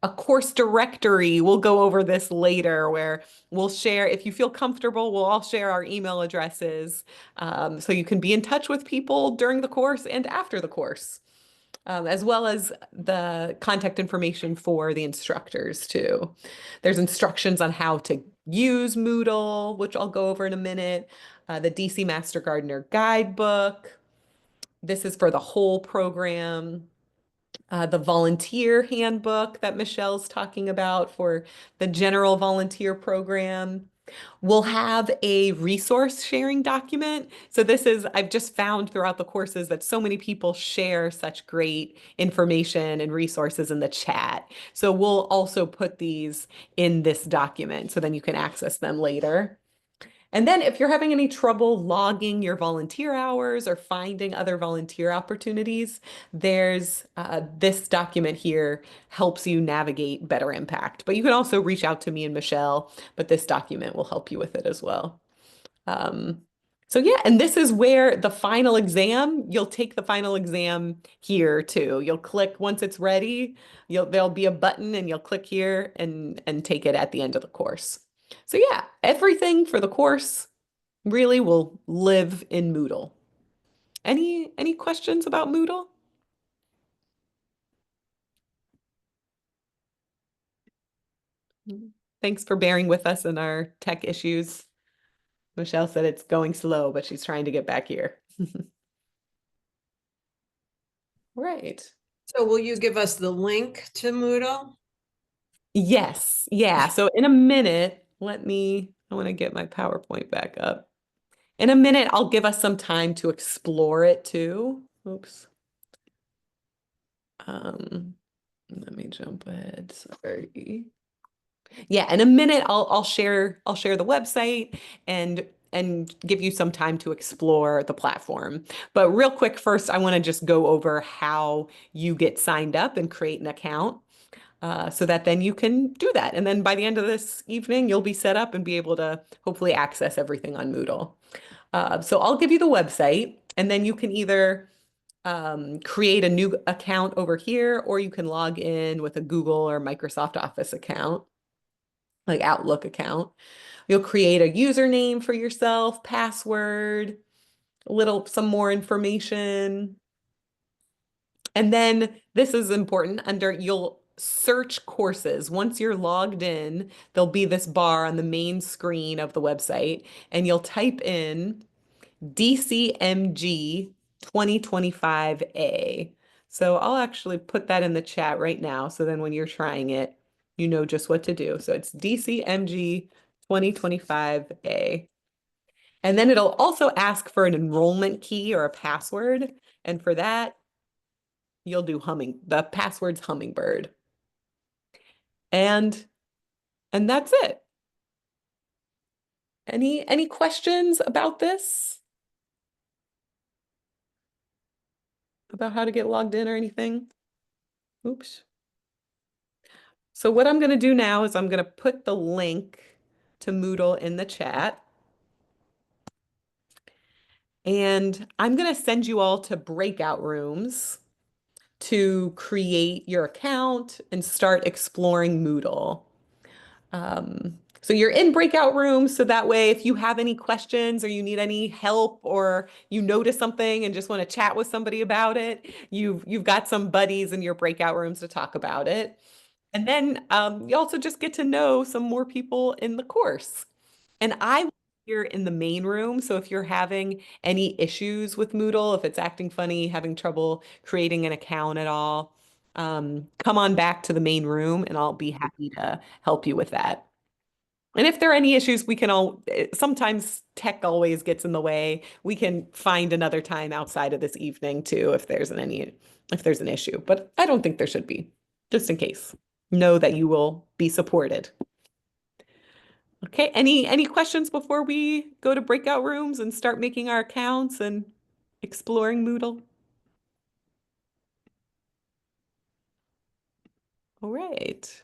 A course directory, we'll go over this later, where we'll share, if you feel comfortable, we'll all share our email addresses, so you can be in touch with people during the course and after the course, as well as the contact information for the instructors too. There's instructions on how to use Moodle, which I'll go over in a minute, the DC Master Gardener Guidebook. This is for the whole program. The volunteer handbook that Michelle's talking about for the general volunteer program. We'll have a resource sharing document. So I've just found throughout the courses that so many people share such great information and resources in the chat. So we'll also put these in this document so then you can access them later. And then if you're having any trouble logging your volunteer hours or finding other volunteer opportunities, there's this document here helps you navigate Better Impact. But you can also reach out to me and Michelle, but this document will help you with it as well. So yeah, and this is where the final exam, you'll take the final exam here too. You'll click once it's ready, there'll be a button and you'll click here and take it at the end of the course. So yeah, everything for the course really will live in Moodle. Any questions about Moodle? Thanks for bearing with us in our tech issues. Michelle said it's going slow, but she's trying to get back here. Right. So will you give us the link to Moodle? Yes. Yeah. So in a minute, I want to get my PowerPoint back up. In a minute, I'll give us some time to explore it too. Oops. Let me jump ahead. Sorry. Yeah, in a minute I'll share the website and give you some time to explore the platform. But real quick, first I want to just go over how you get signed up and create an account. So that then you can do that. And then by the end of this evening, you'll be set up and be able to hopefully access everything on Moodle. So I'll give you the website, and then you can either create a new account over here, or you can log in with a Google or Microsoft Office account, like Outlook account. You'll create a username for yourself, password, some more information. And then this is important, you'll search courses. Once you're logged in, there'll be this bar on the main screen of the website, and you'll type in DCMG 2025A. So I'll actually put that in the chat right now. So then when you're trying it, you know just what to do. So it's DCMG 2025A. And then it'll also ask for an enrollment key or a password. And for that, you'll do the password's Hummingbird. And that's it. Any questions about this? About how to get logged in or anything? Oops. So what I'm going to do now is I'm going to put the link to Moodle in the chat. And I'm going to send you all to breakout rooms to create your account and start exploring Moodle. So you're in breakout rooms, so that way if you have any questions or you need any help or you notice something and just want to chat with somebody about it, you've got some buddies in your breakout rooms to talk about it. And then you also just get to know some more people in the course. And I will be here in the main room, so if you're having any issues with Moodle, if it's acting funny, having trouble creating an account at all, come on back to the main room and I'll be happy to help you with that. And if there are any issues, we can sometimes tech always gets in the way. We can find another time outside of this evening too, if there's an issue, but I don't think there should be, just in case. Know that you will be supported. Okay, any questions before we go to breakout rooms and start making our accounts and exploring Moodle? All right.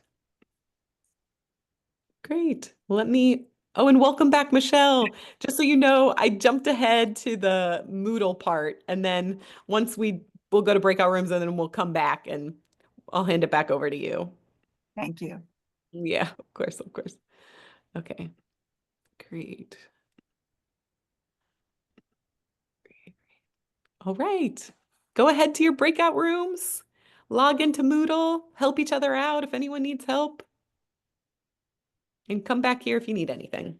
Great. Oh, and welcome back, Michelle. Just so you know, I jumped ahead to the Moodle part, and then we'll go to breakout rooms and then we'll come back and I'll hand it back over to you. Thank you. Yeah, of course, of course. Okay, great. All right, go ahead to your breakout rooms, log into Moodle, help each other out if anyone needs help, and come back here if you need anything.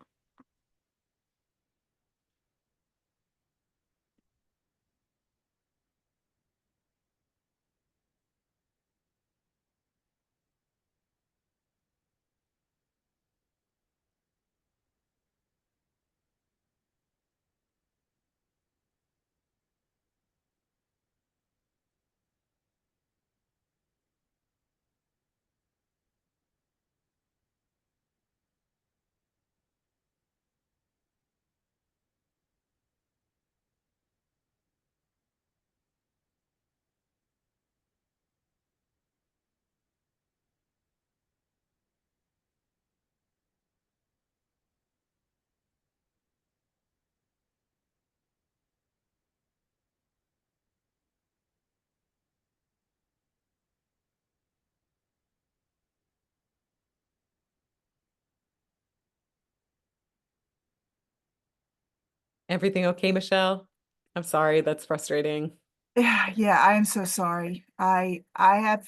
Everything okay, Michelle? I'm sorry, that's frustrating. Yeah, I am so sorry. I have,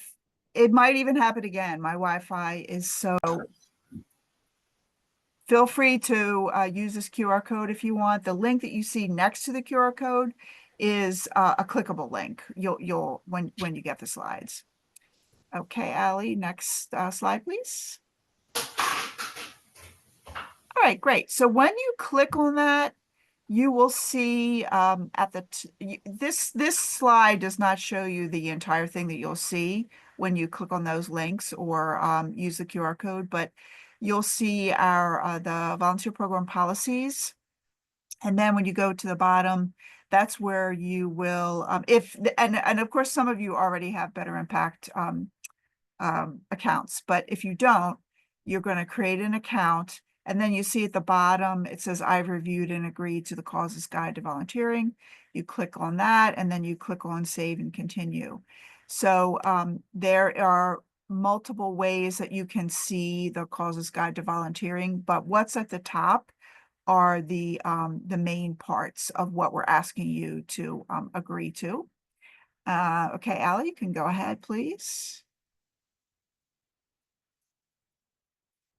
it might even happen again. My Wi-Fi is so. Feel free to use this QR code if you want. The link that you see next to the QR code is a clickable link. You'll when you get the slides. Okay, Allie, next slide, please. All right, great. So when you click on that, you will see this slide does not show you the entire thing that you'll see when you click on those links or use the QR code, but you'll see our the volunteer program policies. And then when you go to the bottom, that's where you will and of course some of you already have Better Impact accounts, but if you don't, you're going to create an account. And then you see at the bottom, it says, I've reviewed and agreed to the Causes Guide to Volunteering. You click on that, and then you click on Save and Continue. So there are multiple ways that you can see the Causes Guide to Volunteering, but what's at the top are the main parts of what we're asking you to agree to. Okay, Allie, you can go ahead, please.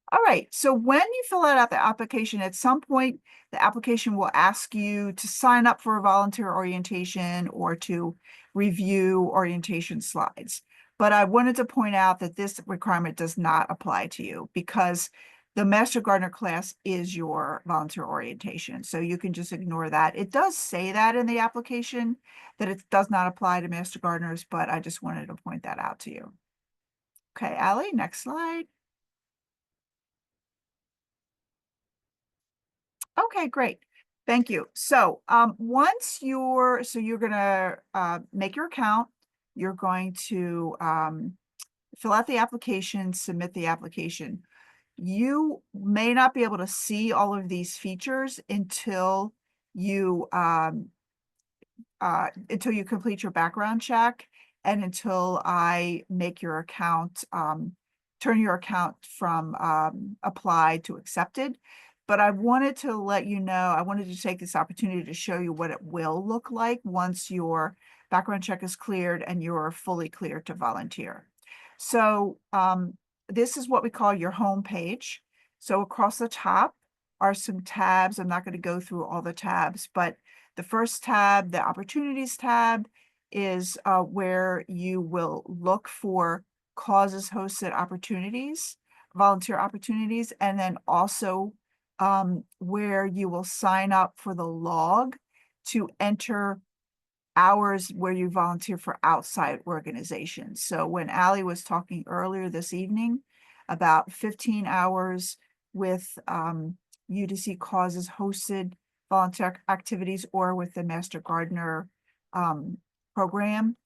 All right, so when you fill out the application, at some point, the application will ask you to sign up for a volunteer orientation or to review orientation slides. But I wanted to point out that this requirement does not apply to you because the Master Gardener class is your volunteer orientation. So you can just ignore that. It does say that in the application that it does not apply to Master Gardeners, but I just wanted to point that out to you. Okay, Allie, next slide. Okay, great. Thank you. So once you're gonna make your account, you're going to fill out the application, submit the application. You may not be able to see all of these features until you complete your background check and until I make your account, turn your account from applied to accepted. But I wanted to let you know, I wanted to take this opportunity to show you what it will look like once your background check is cleared and you're fully cleared to volunteer. So this is what we call your home page. So across the top are some tabs. I'm not going to go through all the tabs, but the first tab, the Opportunities tab, is where you will look for causes hosted opportunities, volunteer opportunities, and then also where you will sign up for the log to enter hours where you volunteer for outside organizations. So when Allie was talking earlier this evening about 15 hours with UDC causes hosted volunteer activities or with the Master Gardener program,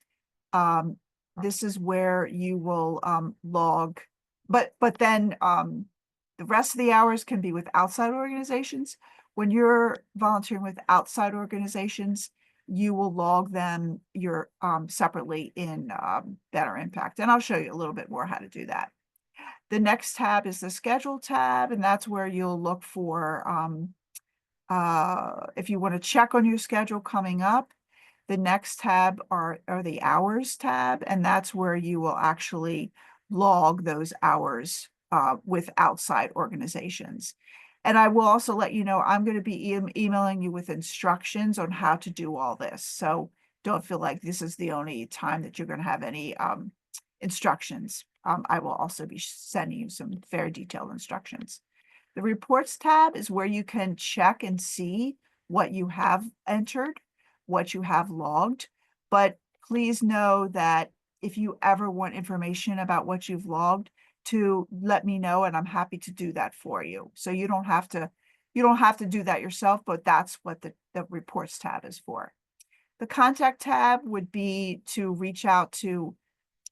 this is where you will log, but then the rest of the hours can be with outside organizations. When you're volunteering with outside organizations, you will log them separately in Better Impact. And I'll show you a little bit more how to do that. The next tab is the Schedule tab, and that's where you'll look for if you want to check on your schedule coming up. The next tab are the Hours tab, and that's where you will actually log those hours with outside organizations. And I will also let you know, I'm going to be emailing you with instructions on how to do all this. So don't feel like this is the only time that you're going to have any instructions. I will also be sending you some very detailed instructions. The Reports tab is where you can check and see what you have entered, what you have logged. But please know that if you ever want information about what you've logged, to let me know, and I'm happy to do that for you. So you don't have to do that yourself, but that's what the Reports tab is for. The Contact tab would be to reach out to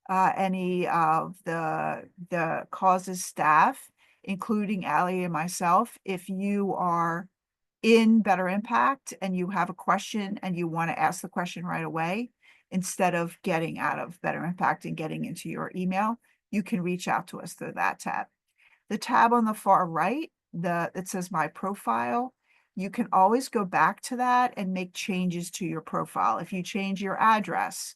any of the causes staff, including Allie and myself. If you are in Better Impact and you have a question and you want to ask the question right away, instead of getting out of Better Impact and getting into your email, you can reach out to us through that tab. The tab on the far right, it says My Profile. You can always go back to that and make changes to your profile. If you change your address,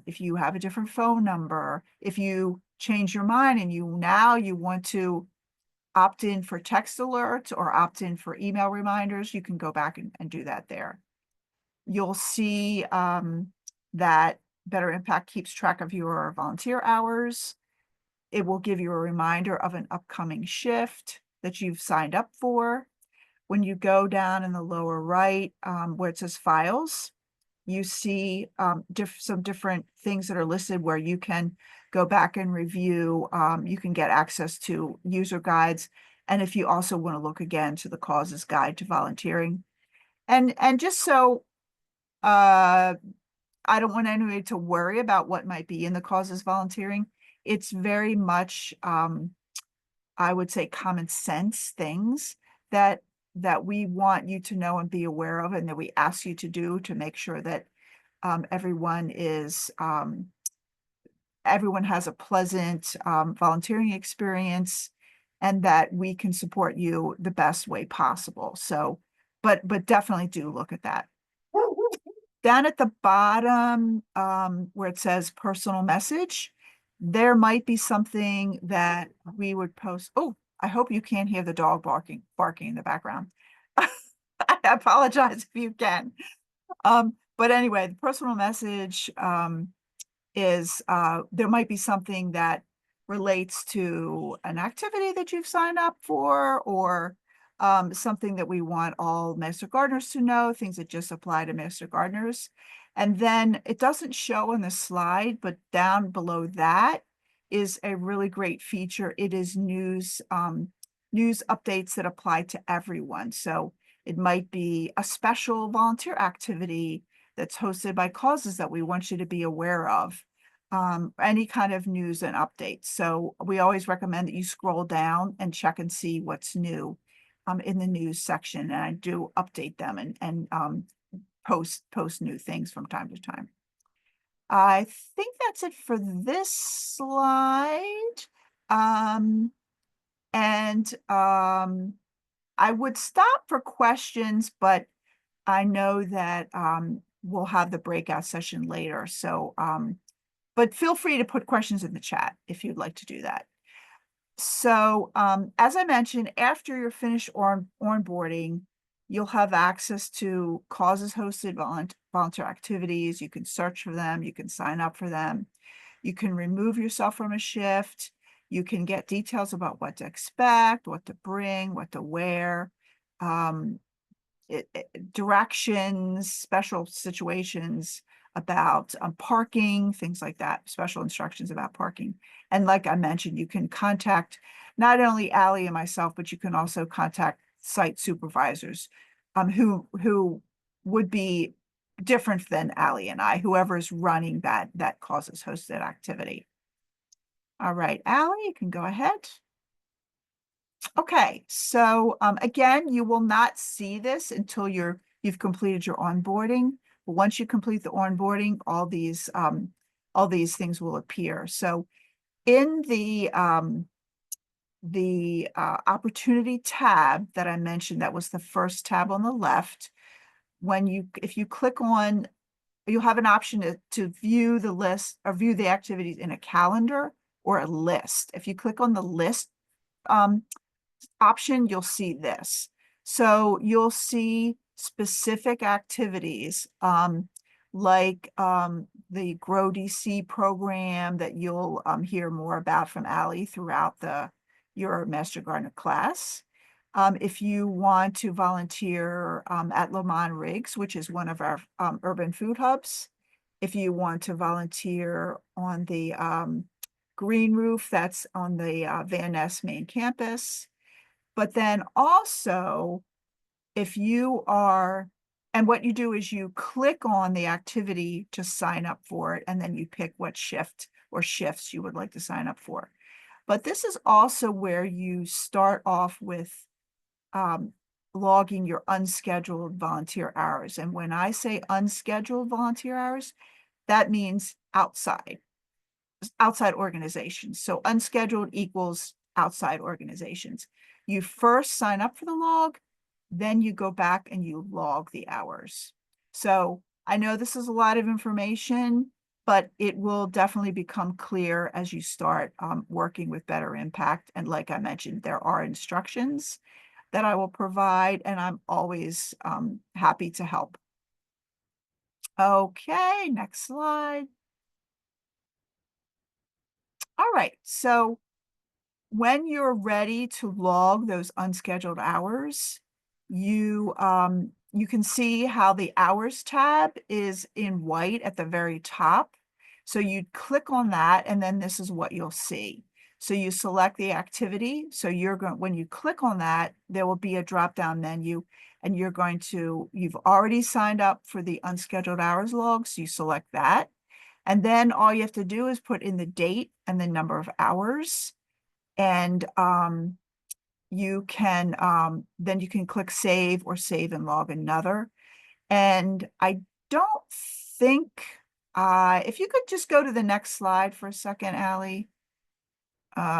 if you have a different phone number, if you change your mind and you want to opt in for text alerts or opt in for email reminders, you can go back and do that there. You'll see that Better Impact keeps track of your volunteer hours. It will give you a reminder of an upcoming shift that you've signed up for. When you go down in the lower right, where it says Files, you see some different things that are listed where you can go back and review. You can get access to user guides. And if you also want to look again to the Causes Guide to Volunteering. And just so I don't want anybody to worry about what might be in the Causes Volunteering. It's very much, I would say, common sense things that we want you to know and be aware of, and that we ask you to do to make sure that everyone has a pleasant volunteering experience, and that we can support you the best way possible. So, but definitely do look at that. Down at the bottom, where it says Personal Message, there might be something that we would post. Oh, I hope you can't hear the dog barking in the background. I apologize if you can. But anyway, the Personal Message is, there might be something that relates to an activity that you've signed up for, or something that we want all Master Gardeners to know, things that just apply to Master Gardeners. And then it doesn't show on the slide, but down below that is a really great feature. It is news updates that apply to everyone. So it might be a special volunteer activity that's hosted by causes that we want you to be aware of. Any kind of news and updates. So we always recommend that you scroll down and check and see what's new in the news section. And I do update them and post new things from time to time. I think that's it for this slide. I would stop for questions, but I know that we'll have the breakout session later. So, but feel free to put questions in the chat if you'd like to do that. So, as I mentioned, after you're finished onboarding, you'll have access to causes hosted volunteer activities. You can search for them. You can sign up for them. You can remove yourself from a shift. You can get details about what to expect, what to bring, what to wear, directions, special situations about parking, things like that, special instructions about parking. And like I mentioned, you can contact not only Allie and myself, but you can also contact site supervisors who would be different than Allie and I, whoever's running that causes hosted activity. All right, Allie, you can go ahead. Okay, so again, you will not see this until you've completed your onboarding. But once you complete the onboarding, all these things will appear. So in the opportunity tab that I mentioned, that was the first tab on the left. If you click on, you'll have an option to view the list or view the activities in a calendar or a list. If you click on the list option, you'll see this. So you'll see specific activities like the Grow DC program that you'll hear more about from Allie throughout your Master Gardener class. If you want to volunteer at Lamont Riggs, which is one of our urban food hubs, if you want to volunteer on the Green Roof, that's on the Van Ness main campus. But then also, if you are, and what you do is you click on the activity to sign up for it, and then you pick what shift or shifts you would like to sign up for. But this is also where you start off with logging your unscheduled volunteer hours. And when I say unscheduled volunteer hours, that means outside organizations. So unscheduled equals outside organizations. You first sign up for the log, then you go back and you log the hours. So I know this is a lot of information, but it will definitely become clear as you start working with Better Impact. And like I mentioned, there are instructions that I will provide, and I'm always happy to help. Okay, next slide. All right, so when you're ready to log those unscheduled hours, you can see how the hours tab is in white at the very top. So you'd click on that, and then this is what you'll see. So you select the activity. So when you click on that, there will be a drop-down menu, and you've already signed up for the unscheduled hours log. So you select that. And then all you have to do is put in the date and the number of hours. And you can then you can click save or save and log another. And I don't think if you could just go to the next slide for a second, Allie.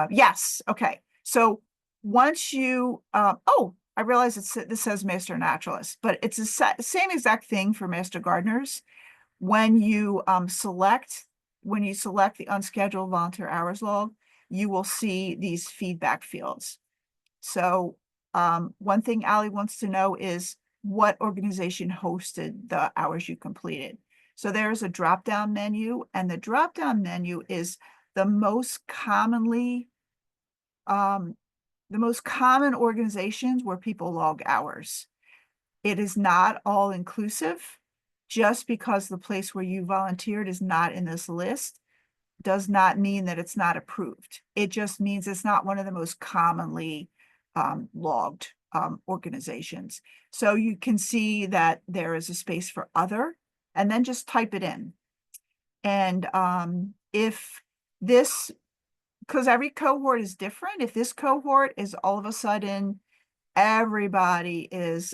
Yes, okay. So once you oh, I realize this says Master Naturalist, but it's the same exact thing for Master Gardeners. When you select the unscheduled volunteer hours log, you will see these feedback fields. So one thing Allie wants to know is what organization hosted the hours you completed. So there's a drop-down menu, and the drop-down menu is the most commonly, the most common organizations where people log hours. It is not all inclusive. Just because the place where you volunteered is not in this list does not mean that it's not approved. It just means it's not one of the most commonly logged organizations. So you can see that there is a space for other, and then just type it in. And if this, because every cohort is different, if this cohort is all of a sudden everybody is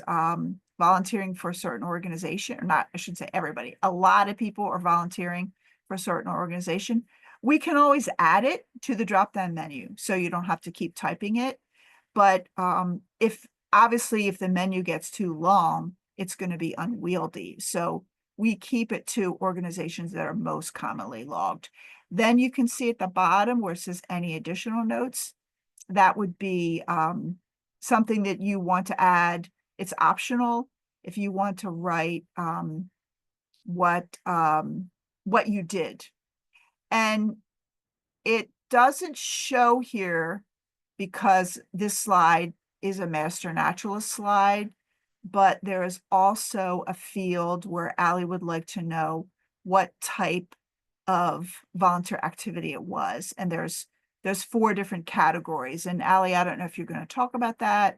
volunteering for a certain organization, or not, I should say everybody, a lot of people are volunteering for a certain organization, we can always add it to the drop-down menu, so you don't have to keep typing it. But if the menu gets too long, it's going to be unwieldy. So we keep it to organizations that are most commonly logged. Then you can see at the bottom where it says any additional notes, that would be something that you want to add. It's optional if you want to write what you did. And it doesn't show here because this slide is a master naturalist slide, but there is also a field where Allie would like to know what type of volunteer activity it was. And there's 4 different categories. And Allie, I don't know if you're going to talk about that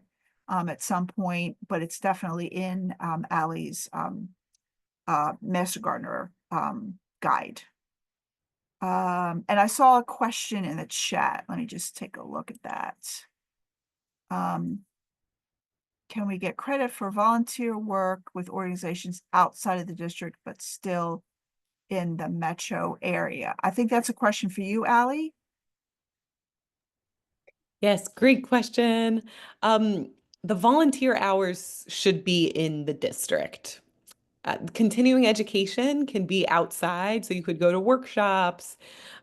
at some point, but it's definitely in Allie's Master Gardener guide. And I saw a question in the chat. Let me just take a look at that. Can we get credit for volunteer work with organizations outside of the district, but still in the metro area? I think that's a question for you, Allie. Yes, great question. The volunteer hours should be in the district. Continuing education can be outside, so you could go to workshops,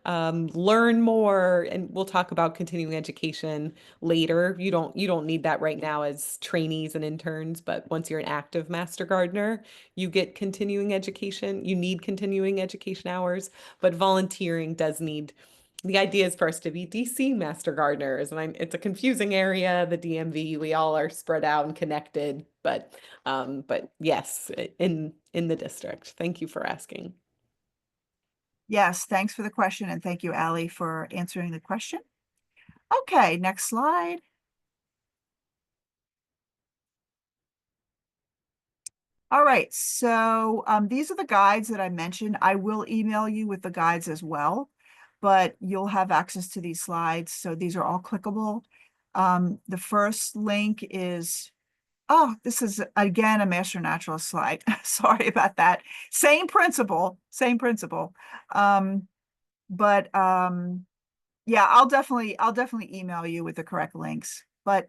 learn more, and we'll talk about continuing education later. You don't need that right now as trainees and interns, but once you're an active Master Gardener, you get continuing education. You need continuing education hours, but volunteering does need. The idea is for us to be DC Master Gardeners, and it's a confusing area, the DMV. We all are spread out and connected, but yes, in the district. Thank you for asking. Yes, thanks for the question, and thank you, Allie, for answering the question. Okay, next slide. All right, so these are the guides that I mentioned. I will email you with the guides as well, but you'll have access to these slides. So these are all clickable. The first link is, oh, this is again a Master Naturalist slide. Sorry about that. Same principle. Yeah, I'll definitely email you with the correct links. But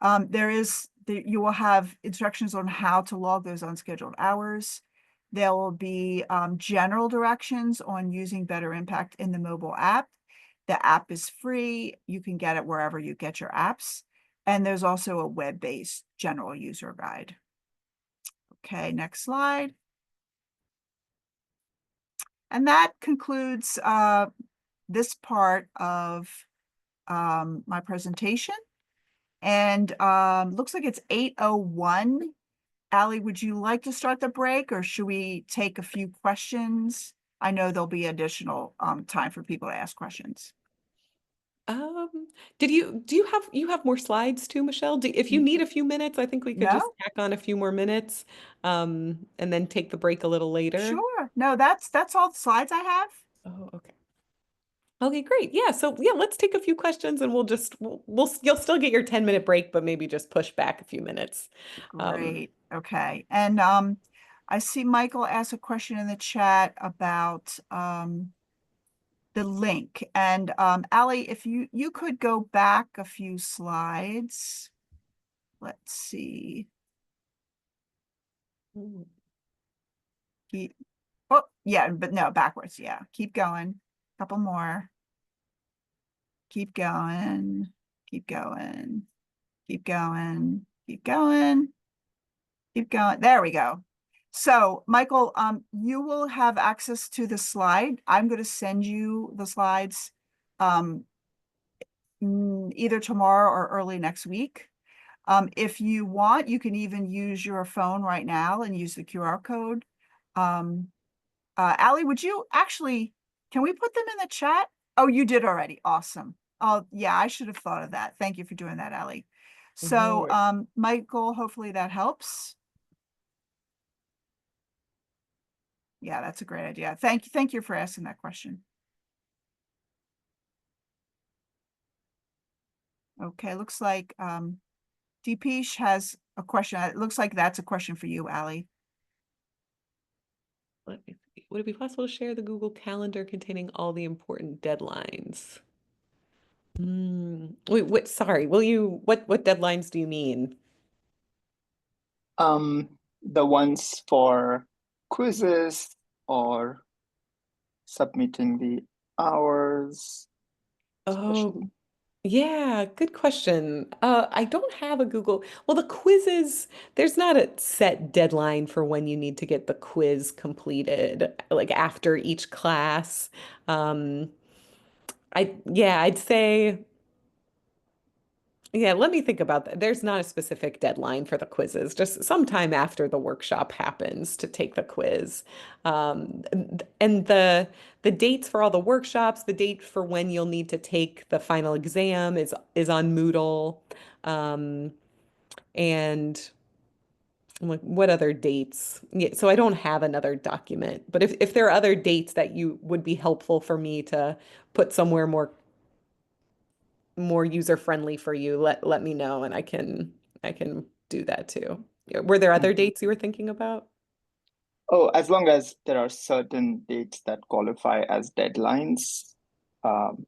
you will have instructions on how to log those unscheduled hours. There will be general directions on using Better Impact in the mobile app. The app is free. You can get it wherever you get your apps. And there's also a web-based general user guide. Okay, next slide. And that concludes this part of my presentation. And looks like it's 8:01. Allie, would you like to start the break, or should we take a few questions? I know there'll be additional time for people to ask questions. Do you have more slides too, Michelle? If you need a few minutes, I think we could just No? tack on a few more minutes, and then take the break a little later. Sure. No, that's all the slides I have. Oh, okay. Okay, great. Yeah, so yeah, let's take a few questions, and you'll still get your 10-minute break, but maybe just push back a few minutes. Great. Okay. And I see Michael asked a question in the chat about the link. And Allie, if you could go back a few slides. Let's see. Oh, yeah, but no, backwards. Yeah, keep going. Couple more. Keep going. Keep going. Keep going. Keep going. Keep going. There we go. So, Michael, you will have access to the slide. I'm going to send you the slides either tomorrow or early next week. If you want, you can even use your phone right now and use the QR code. Ally, would you actually, can we put them in the chat? Oh, you did already. Awesome. Oh, yeah, I should have thought of that. Thank you for doing that, Ally. So, Michael, hopefully that helps. Yeah, that's a great idea. Thank you for asking that question. Okay, looks like Deepesh has a question. It looks like that's a question for you, Ally. Let me see. Would it be possible to share the Google Calendar containing all the important deadlines? Wait, sorry, what deadlines do you mean? The ones for quizzes or submitting the hours, Oh, especially. yeah, good question. I don't have a Google. Well, the quizzes, there's not a set deadline for when you need to get the quiz completed, like after each class. Um, yeah, I'd say, yeah, let me think about that. There's not a specific deadline for the quizzes, just sometime after the workshop happens to take the quiz. And the dates for all the workshops, the date for when you'll need to take the final exam is on Moodle. Um, and I'm like, what other dates? Yeah, so I don't have another document, but if there are other dates that you would be helpful for me to put somewhere more user friendly for you, let me know and I can do that too. Yeah, were there other Mhm. dates you were thinking about? Oh, as long as there are certain dates that qualify as deadlines. Um,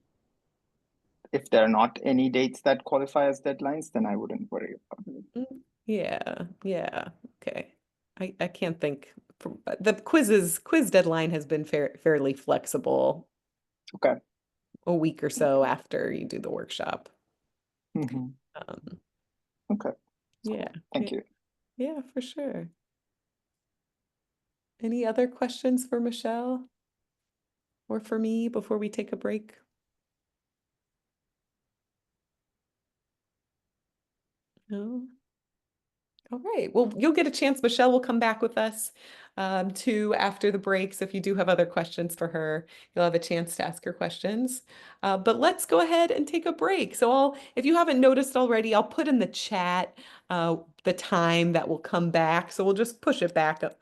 if there are not any dates that qualify as deadlines, then I wouldn't worry about it. Yeah, okay. I can't think the quiz deadline has been fairly flexible, Okay. a week or so after you do the workshop. Mhm. Um, Okay. yeah, Thank you. yeah, for sure. Any other questions for Michelle or for me before we take a break? No? All right. Well, you'll get a chance. Michelle will come back with us too after the break. So if you do have other questions for her, you'll have a chance to ask her questions. But let's go ahead and take a break. So if you haven't noticed already, I'll put in the chat the time that we'll come back. So we'll just push it back up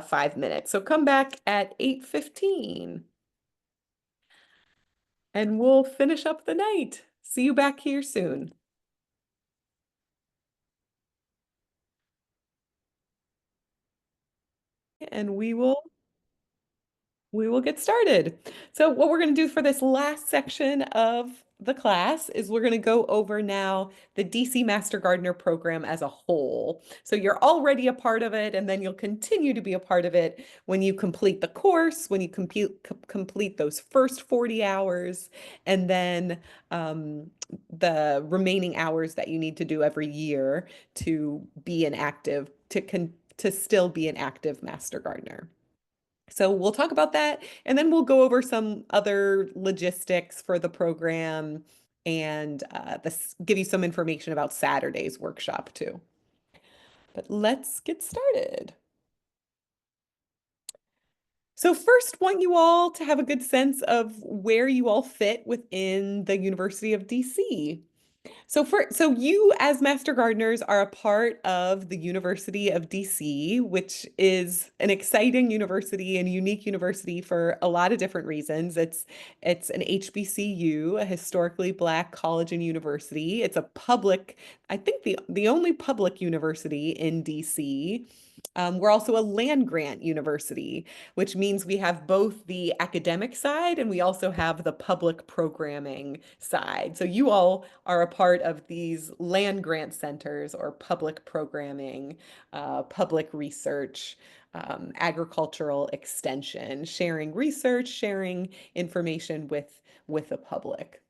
5 minutes. So come back at 8:15 and we'll finish up the night. See you back here soon. And we will get started. So what we're going to do for this last section of the class is we're going to go over now the DC Master Gardener program as a whole. So you're already a part of it, and then you'll continue to be a part of it when you complete the course, when you complete those first 40 hours, and then the remaining hours that you need to do every year to be an active, to still be an active Master Gardener. So we'll talk about that, and then we'll go over some other logistics for the program and give you some information about Saturday's workshop too. But let's get started. So first, want you all to have a good sense of where you all fit within the University of DC. So you as Master Gardeners are a part of the University of DC, which is an exciting university and unique university for a lot of different reasons. It's an HBCU, a historically Black college and university. It's a public, I think the only public university in DC. We're also a land grant university, which means we have both the academic side and we also have the public programming side. So you all are a part of these land grant centers or public programming, public research, agricultural extension, sharing research, sharing information with the public.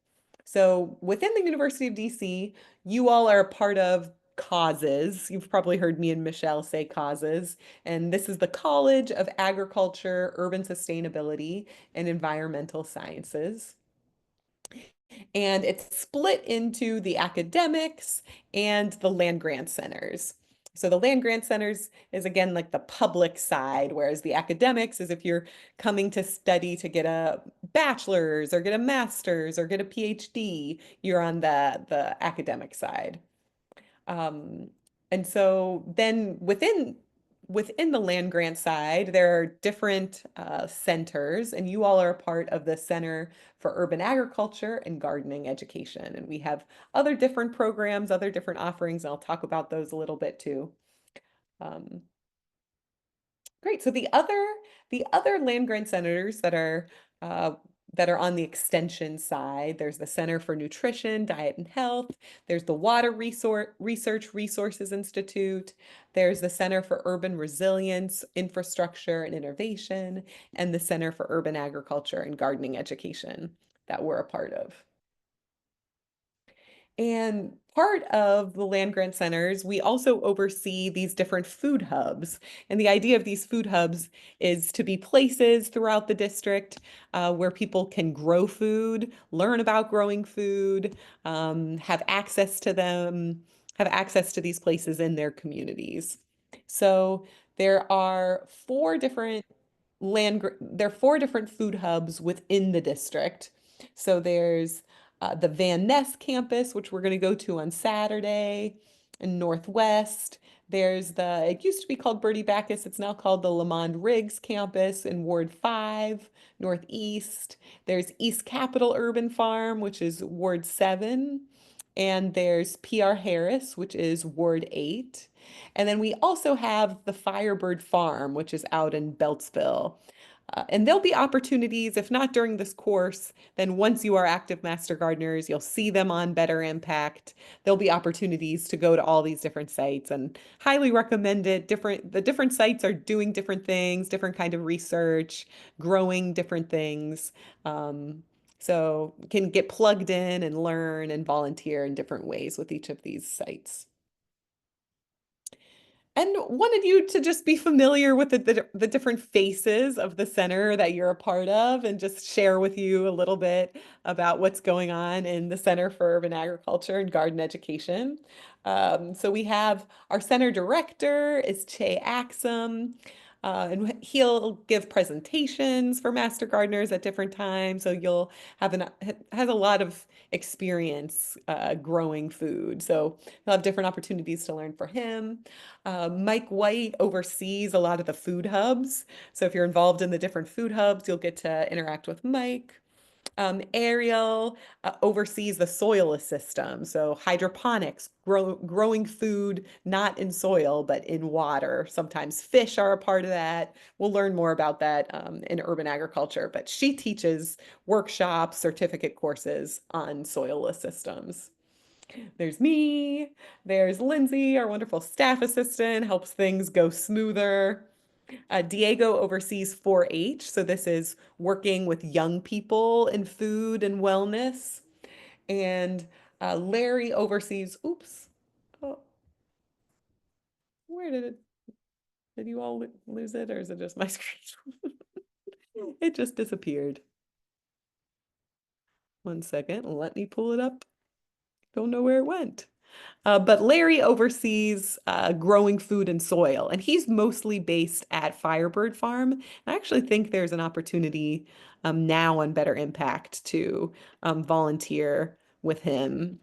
So within the University of DC, you all are a part of causes. You've probably heard me and Michelle say causes, and this is the College of Agriculture, Urban Sustainability, and Environmental Sciences. And it's split into the academics and the land grant centers. So the land grant centers is again like the public side, whereas the academics is if you're coming to study to get a bachelor's or get a master's or get a PhD, you're on the academic side. Um, and so then within the land grant side, there are different centers, and you all are a part of the Center for Urban Agriculture and Gardening Education. And we have other different programs, other different offerings, and I'll talk about those a little bit too. Um, Great. So the other land grant centers uh, that are on the extension side, there's the Center for Nutrition, Diet and Health, there's the Water Research Resources Institute, there's the Center for Urban Resilience, Infrastructure and Innovation, and the Center for Urban Agriculture and Gardening Education that we're a part of. And part of the land grant centers, we also oversee these different food hubs. And the idea of these food hubs is to be places throughout the district where people can grow food, learn about growing food, have access to them, have access to these places in their communities. So there are there are 4 different food hubs within the district. So there's the Van Ness campus, which we're going to go to on Saturday in Northwest. It used to be called Bertie Bacchus. It's now called the Lamond Riggs campus in Ward 5, Northeast. There's East Capitol Urban Farm, which is Ward 7. And there's PR Harris, which is Ward 8. And then we also have the Firebird Farm, which is out in Beltsville. And there'll be opportunities, if not during this course, then once you are active Master Gardeners, you'll see them on Better Impact. There'll be opportunities to go to all these different sites and highly recommend it. The different sites are doing different things, different kind of research, growing different things. So can get plugged in and learn and volunteer in different ways with each of these sites. And wanted you to just be familiar with the different faces of the center that you're a part of and just share with you a little bit about what's going on in the Center for Urban Agriculture and Garden Education. So we have our center director is Che Axum. And he'll give presentations for Master Gardeners at different times. So you'll has a lot of experience growing food. So you'll have different opportunities to learn for him. Mike White oversees a lot of the food hubs. So if you're involved in the different food hubs, you'll get to interact with Mike. Ariel oversees the soil system, so hydroponics, growing food not in soil but in water. Sometimes fish are a part of that. We'll learn more about that in urban agriculture, but she teaches workshops, certificate courses on soil systems. There's me, there's Lindsay, our wonderful staff assistant, helps things go smoother. Diego oversees 4-H, so this is working with young people in food and wellness. And Larry oversees, oops, oh, where did you all lose it, or is it just my screen? It just disappeared. 1 second, let me pull it up. Don't know where it went. But Larry oversees growing food and soil, and he's mostly based at Firebird Farm. I actually think there's an opportunity now on Better Impact to volunteer with him.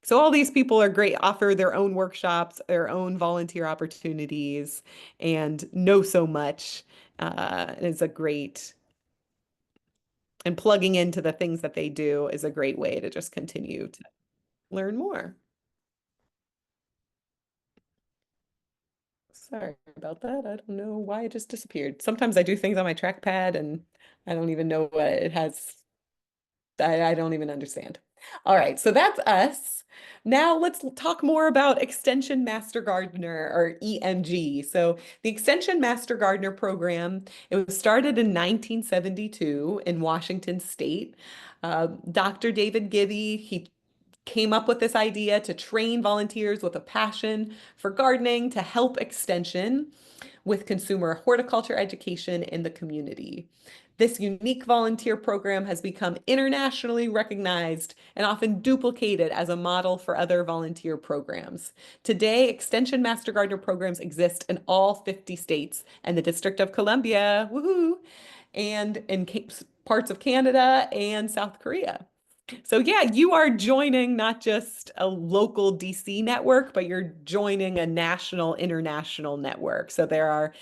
So all these people are great, offer their own workshops, their own volunteer opportunities, and know so much. Is a great, and plugging into the things that they do is a great way to just continue to learn more. Sorry about that. I don't know why it just disappeared. Sometimes I do things on my trackpad and I don't even know what it has. I don't even understand. All right, so that's us. Now let's talk more about Extension Master Gardener, or EMG. So the Extension Master Gardener program, it was started in 1972 in Washington State. Dr. David Gibby, he came up with this idea to train volunteers with a passion for gardening to help Extension with consumer horticulture education in the community. This unique volunteer program has become internationally recognized and often duplicated as a model for other volunteer programs. Today, Extension Master Gardener programs exist in all 50 states and the District of Columbia, woohoo, and in parts of Canada and South Korea. So yeah, you are joining not just a local DC network, but you're joining a national, international network. So there are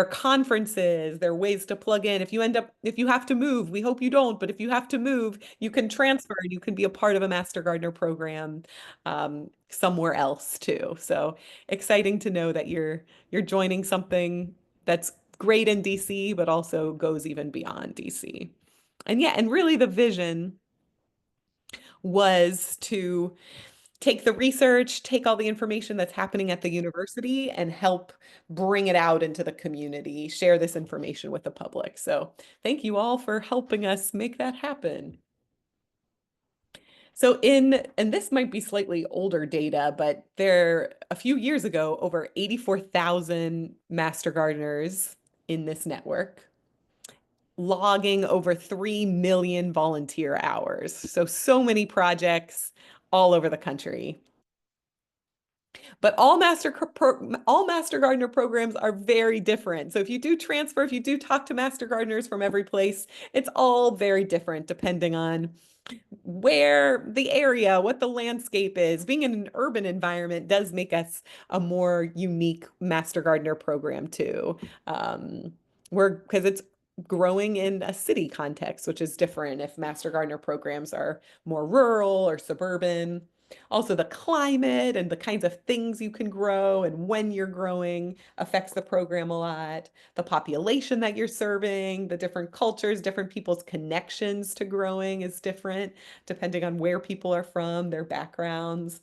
conferences, there are ways to plug in. If you have to move, we hope you don't, but if you have to move, you can transfer and you can be a part of a Master Gardener program somewhere else too. So exciting to know that you're joining something that's great in DC, but also goes even beyond DC. And yeah, and really the vision was to take the research, take all the information that's happening at the university and help bring it out into the community, share this information with the public. So thank you all for helping us make that happen. So and this might be slightly older data, but a few years ago, over 84,000 Master Gardeners in this network, logging over 3 million volunteer hours. So many projects all over the country. But all Master Gardener programs are very different. So if you do transfer, if you do talk to Master Gardeners from every place, it's all very different depending on where the area, what the landscape is. Being in an urban environment does make us a more unique Master Gardener program too. Because it's growing in a city context, which is different if Master Gardener programs are more rural or suburban. Also, the climate and the kinds of things you can grow and when you're growing affects the program a lot. The population that you're serving, the different cultures, different people's connections to growing is different depending on where people are from, their backgrounds,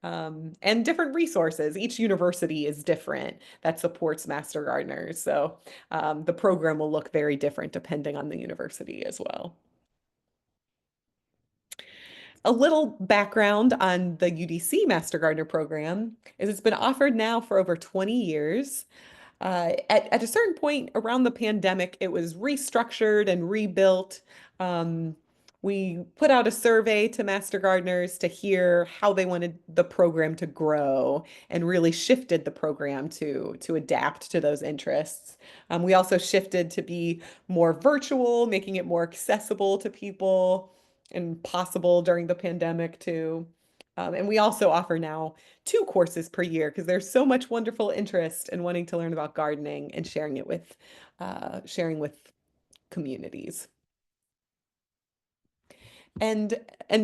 and different resources. Each university is different that supports Master Gardeners. So the program will look very different depending on the university as well. A little background on the UDC Master Gardener program is it's been offered now for over 20 years. At a certain point around the pandemic, it was restructured and rebuilt. We put out a survey to Master Gardeners to hear how they wanted the program to grow and really shifted the program to adapt to those interests. We also shifted to be more virtual, making it more accessible to people and possible during the pandemic too. And we also offer now 2 courses per year because there's so much wonderful interest in wanting to learn about gardening and sharing with communities. And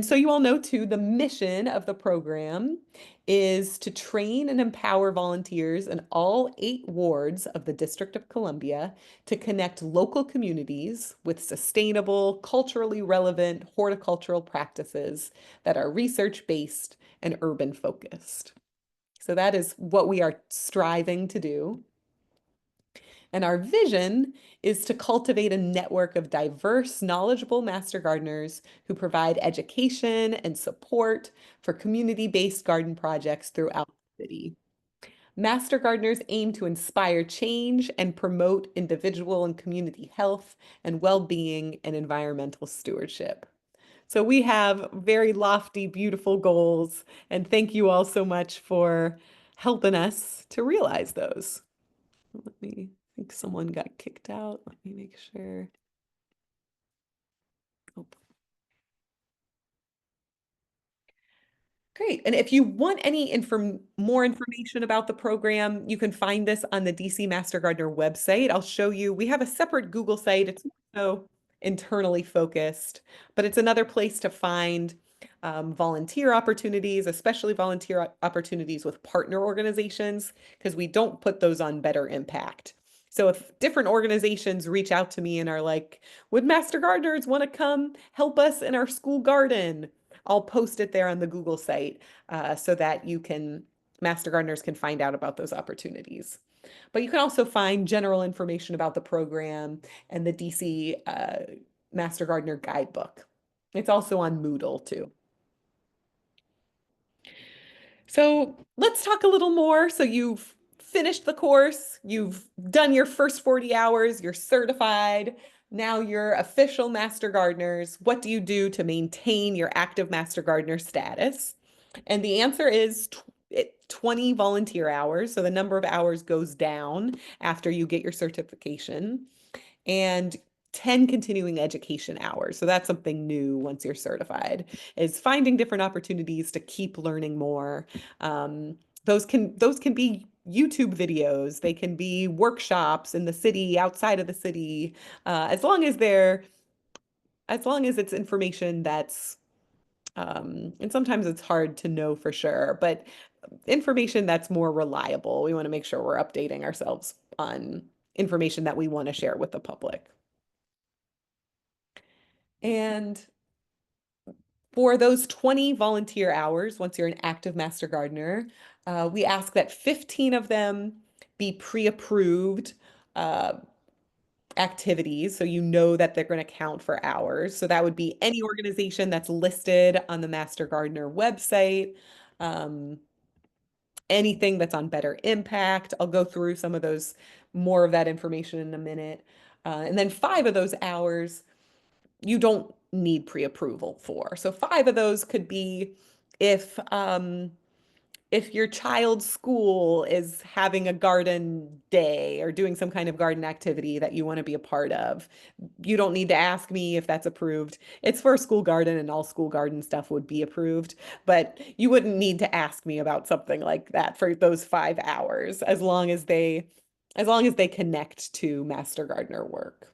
so you all know too, the mission of the program is to train and empower volunteers in all 8 wards of the District of Columbia to connect local communities with sustainable, culturally relevant horticultural practices that are research-based and urban-focused. So that is what we are striving to do. And our vision is to cultivate a network of diverse, knowledgeable Master Gardeners who provide education and support for community-based garden projects throughout the city. Master Gardeners aim to inspire change and promote individual and community health and well-being and environmental stewardship. So we have very lofty, beautiful goals, and thank you all so much for helping us to realize those. I think someone got kicked out. Let me make sure. Oh. Great. And if you want any more information about the program, you can find this on the DC Master Gardener website. I'll show you. We have a separate Google site. It's so internally focused, but it's another place to find volunteer opportunities, especially volunteer opportunities with partner organizations, because we don't put those on Better Impact. So if different organizations reach out to me and are like, would Master Gardeners want to come help us in our school garden? I'll post it there on the Google site so that Master Gardeners can find out about those opportunities. But you can also find general information about the program and the DC Master Gardener Guidebook. It's also on Moodle too. So let's talk a little more. So you've finished the course, you've done your first 40 hours, you're certified. now you're official Master Gardeners. What do you do to maintain your active Master Gardener status? And the answer is 20 volunteer hours. So the number of hours goes down after you get your certification, and 10 continuing education hours. So that's something new once you're certified, is finding different opportunities to keep learning more. Those can be YouTube videos, they can be workshops in the city, outside of the city, as long as it's information that's and sometimes it's hard to know for sure, but information that's more reliable. We want to make sure we're updating ourselves on information that we want to share with the public. And for those 20 volunteer hours, once you're an active Master Gardener, we ask that 15 of them be pre-approved activities, so you know that they're going to count for hours. So that would be any organization that's listed on the Master Gardener website, anything that's on Better Impact. I'll go through some of those, more of that information in a minute. And then 5 of those hours you don't need pre-approval for. So 5 of those could be if your child's school is having a garden day or doing some kind of garden activity that you want to be a part of. You don't need to ask me if that's approved. It's for a school garden, and all school garden stuff would be approved, but you wouldn't need to ask me about something like that for those 5 hours, as long as they connect to Master Gardener work.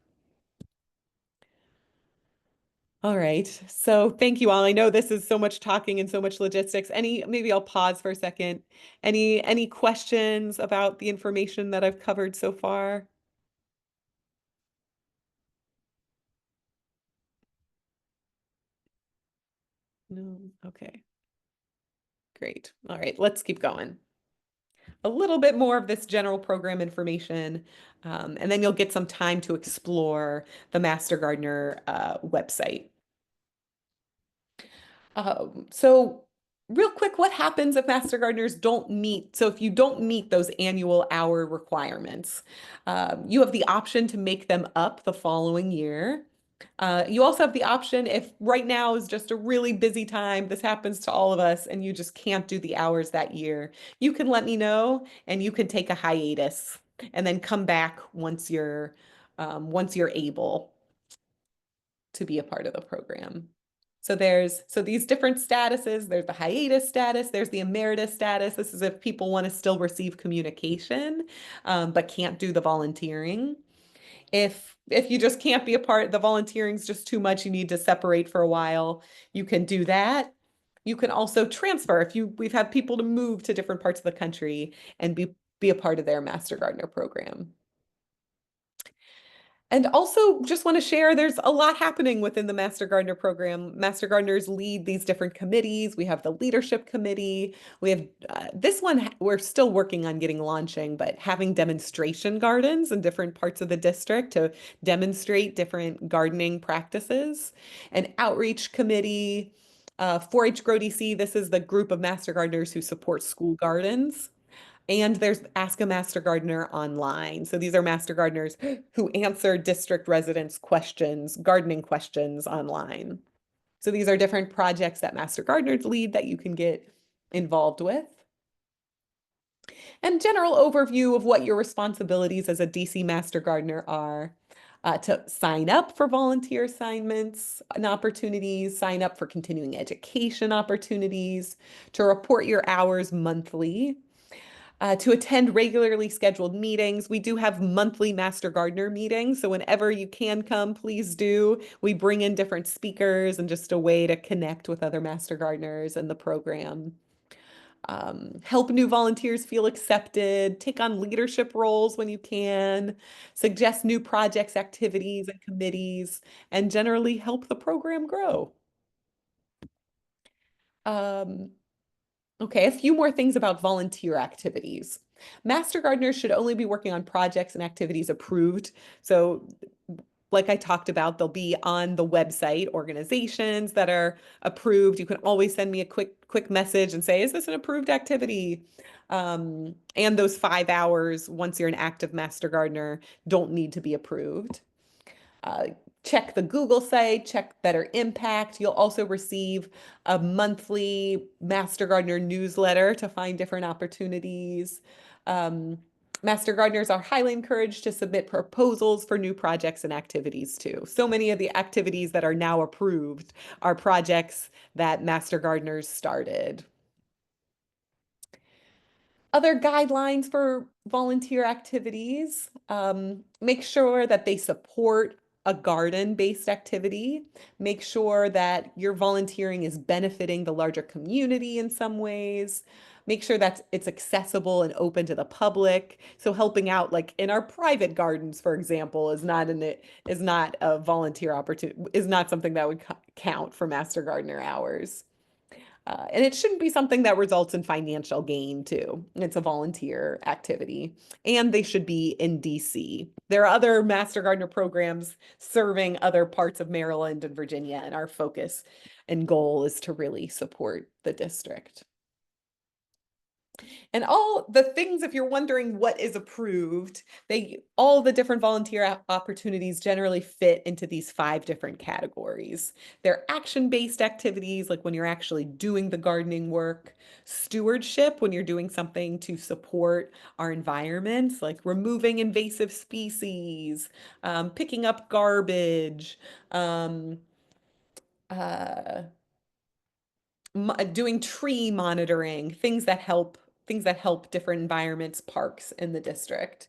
All right. So thank you all. I know this is so much talking and so much logistics. Maybe I'll pause for a second. Any questions about the information that I've covered so far? No. Okay. Great. All right, let's keep going. A little bit more of this general program information, and then you'll get some time to explore the Master Gardener website. So real quick, what happens if Master Gardeners don't meet? So if you don't meet those annual hour requirements, you have the option to make them up the following year. You also have the option, if right now is just a really busy time, this happens to all of us, and you just can't do the hours that year, you can let me know and you can take a hiatus and then come back once you're able to be a part of the program. So these different statuses, there's the hiatus status, there's the emeritus status. This is if people want to still receive communication, but can't do the volunteering. If you just can't be a part, the volunteering's just too much, you need to separate for a while, you can do that. You can also transfer we've had people to move to different parts of the country and be a part of their Master Gardener program. And also just want to share, there's a lot happening within the Master Gardener program. Master Gardeners lead these different committees. We have the leadership committee. We have this one, we're still working on launching, but having demonstration gardens in different parts of the district to demonstrate different gardening practices. An outreach committee, 4-H Grow DC, this is the group of Master Gardeners who support school gardens. And there's Ask a Master Gardener online. So these are Master Gardeners who answer district residents' questions, gardening questions online. So these are different projects that Master Gardeners lead that you can get involved with. And general overview of what your responsibilities as a DC Master Gardener are. To sign up for volunteer assignments and opportunities, sign up for continuing education opportunities, to report your hours monthly, to attend regularly scheduled meetings. We do have monthly Master Gardener meetings, so whenever you can come, please do. We bring in different speakers and just a way to connect with other Master Gardeners in the program. Help new volunteers feel accepted, take on leadership roles when you can, suggest new projects, activities, and committees, and generally help the program grow. Okay, a few more things about volunteer activities. Master Gardeners should only be working on projects and activities approved. So like I talked about, they'll be on the website, organizations that are approved. You can always send me a quick message and say, is this an approved activity? And those 5 hours, once you're an active Master Gardener, don't need to be approved. Check the Google site, check Better Impact. You'll also receive a monthly Master Gardener newsletter to find different opportunities. Master Gardeners are highly encouraged to submit proposals for new projects and activities too. So many of the activities that are now approved are projects that Master Gardeners started. Other guidelines for volunteer activities, make sure that they support a garden-based activity. Make sure that your volunteering is benefiting the larger community in some ways. Make sure that it's accessible and open to the public. So helping out, like in our private gardens, for example, is not a volunteer opportunity, is not something that would count for Master Gardener hours. And it shouldn't be something that results in financial gain too. It's a volunteer activity. And they should be in DC. There are other Master Gardener programs serving other parts of Maryland and Virginia, and our focus and goal is to really support the district. And all the things, if you're wondering what is approved, all the different volunteer opportunities generally fit into these 5 different categories. They're action-based activities, like when you're actually doing the gardening work, stewardship, when you're doing something to support our environments, like removing invasive species, picking up garbage, doing tree monitoring, things that help different environments, parks in the district.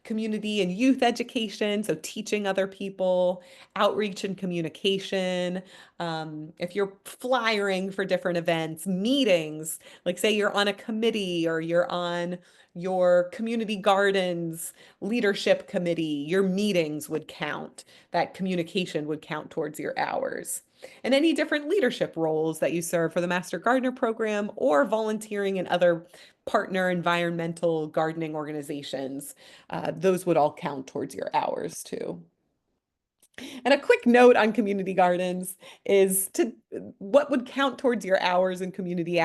Community and youth education, so teaching other people, outreach and communication. If you're flyering for different events, meetings, like say you're on a committee or you're on your community gardens leadership committee, your meetings would count. That communication would count towards your hours. And any different leadership roles that you serve for the Master Gardener program or volunteering in other partner environmental gardening organizations, those would all count towards your hours too. And a quick note on community gardens is what would count towards your hours in community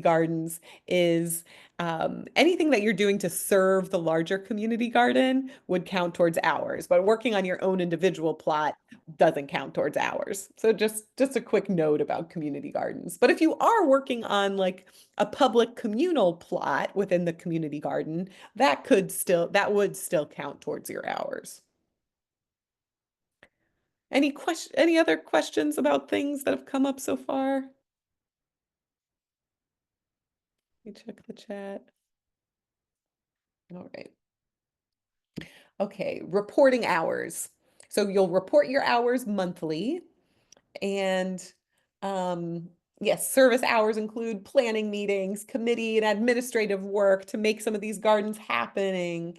gardens is anything that you're doing to serve the larger community garden would count towards hours, but working on your own individual plot doesn't count towards hours. So just a quick note about community gardens. But if you are working on like a public communal plot within the community garden, that would still count towards your hours. Any other questions about things that have come up so far? Let me check the chat. All right. Okay, reporting hours. So you'll report your hours monthly, and yes, service hours include planning meetings, committee and administrative work to make some of these gardens happen.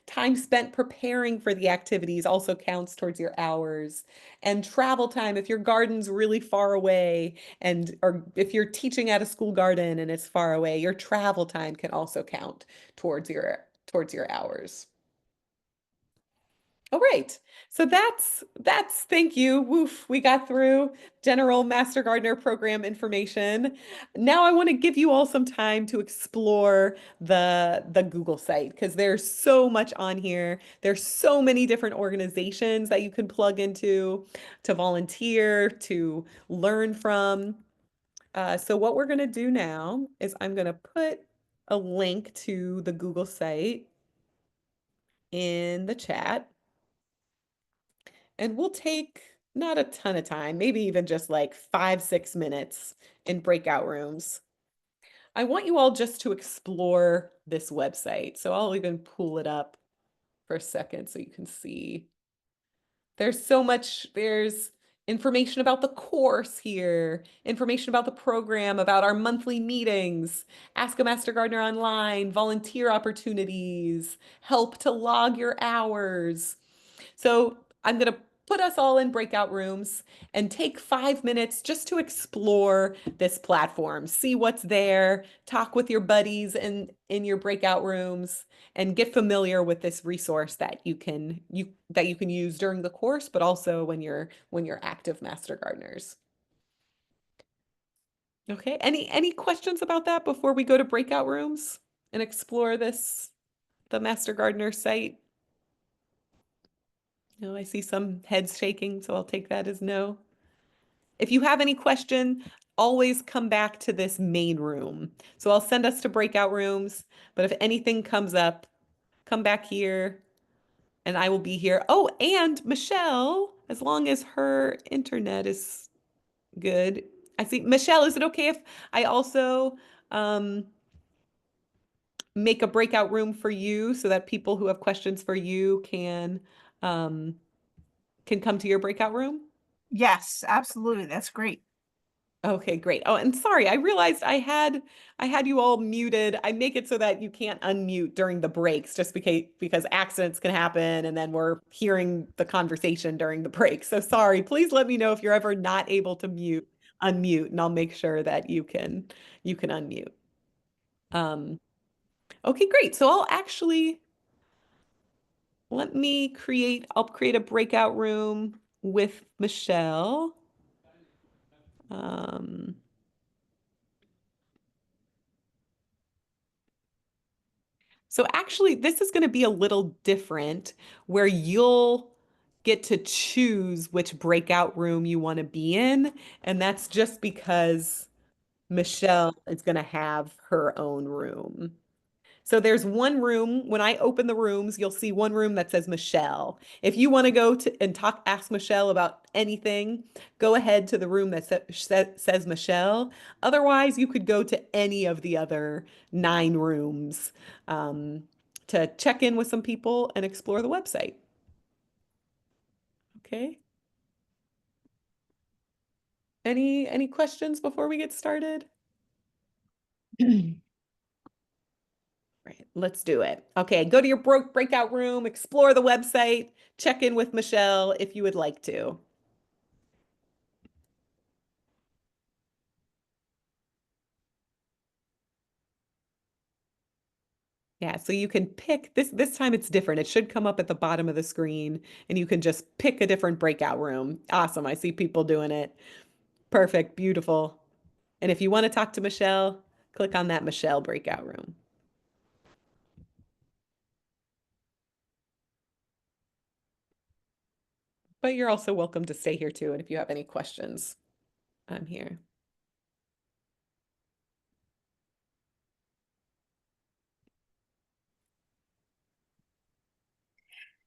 Time spent preparing for the activities also counts towards your hours. And travel time, if your garden's really far away, or if you're teaching at a school garden and it's far away, your travel time can also count towards your hours. All right, so that's thank you. Woof, we got through general Master Gardener program information. Now I want to give you all some time to explore the Google site because there's so much on here. There's so many different organizations that you can plug into to volunteer, to learn from. So what we're going to do now is I'm going to put a link to the Google site in the chat. And we'll take not a ton of time, maybe even just like 5-6 minutes in breakout rooms. I want you all just to explore this website. So I'll even pull it up for a second so you can see. There's so much, there's information about the course here, information about the program, about our monthly meetings, Ask a Master Gardener online, volunteer opportunities, help to log your hours. So I'm going to put us all in breakout rooms and take 5 minutes just to explore this platform, see what's there, talk with your buddies in your breakout rooms, and get familiar with this resource that you can use during the course, but also when you're active Master Gardeners. Okay, any questions about that before we go to breakout rooms and explore the Master Gardener site? No, I see some heads shaking, so I'll take that as no. If you have any question, always come back to this main room. So I'll send us to breakout rooms, but if anything comes up, come back here and I will be here. Oh, and Michelle, as long as her internet is good. I see, Michelle, is it okay if I also make a breakout room for you so that people who have questions for you can come to your breakout room? Yes, absolutely. That's great. Okay, great. Oh, and sorry, I realized I had you all muted. I make it so that you can't unmute during the breaks just because accidents can happen and then we're hearing the conversation during the break. So sorry, please let me know if you're ever not able to unmute, and I'll make sure that you can unmute. Okay, great. So I'll create a breakout room with Michelle. So actually, this is going to be a little different where you'll get to choose which breakout room you want to be in. And that's just because Michelle is going to have her own room. So there's one room, when I open the rooms, you'll see one room that says Michelle. If you want to go to and ask Michelle about anything, go ahead to the room that says Michelle. Otherwise, you could go to any of the other 9 rooms to check in with some people and explore the website. Okay. Any questions before we get started? Right, let's do it. Okay, go to your breakout room, explore the website, check in with Michelle if you would like to. Yeah, so you can pick this time it's different. It should come up at the bottom of the screen and you can just pick a different breakout room. Awesome. I see people doing it. Perfect. Beautiful. And if you want to talk to Michelle, click on that Michelle breakout room. But you're also welcome to stay here too. And if you have any questions, I'm here.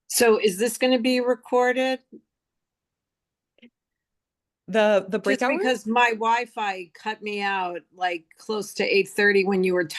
So is this going to be recorded? The Just breakout room? because my Wi-Fi cut me out like close to 8:30 when you were talking.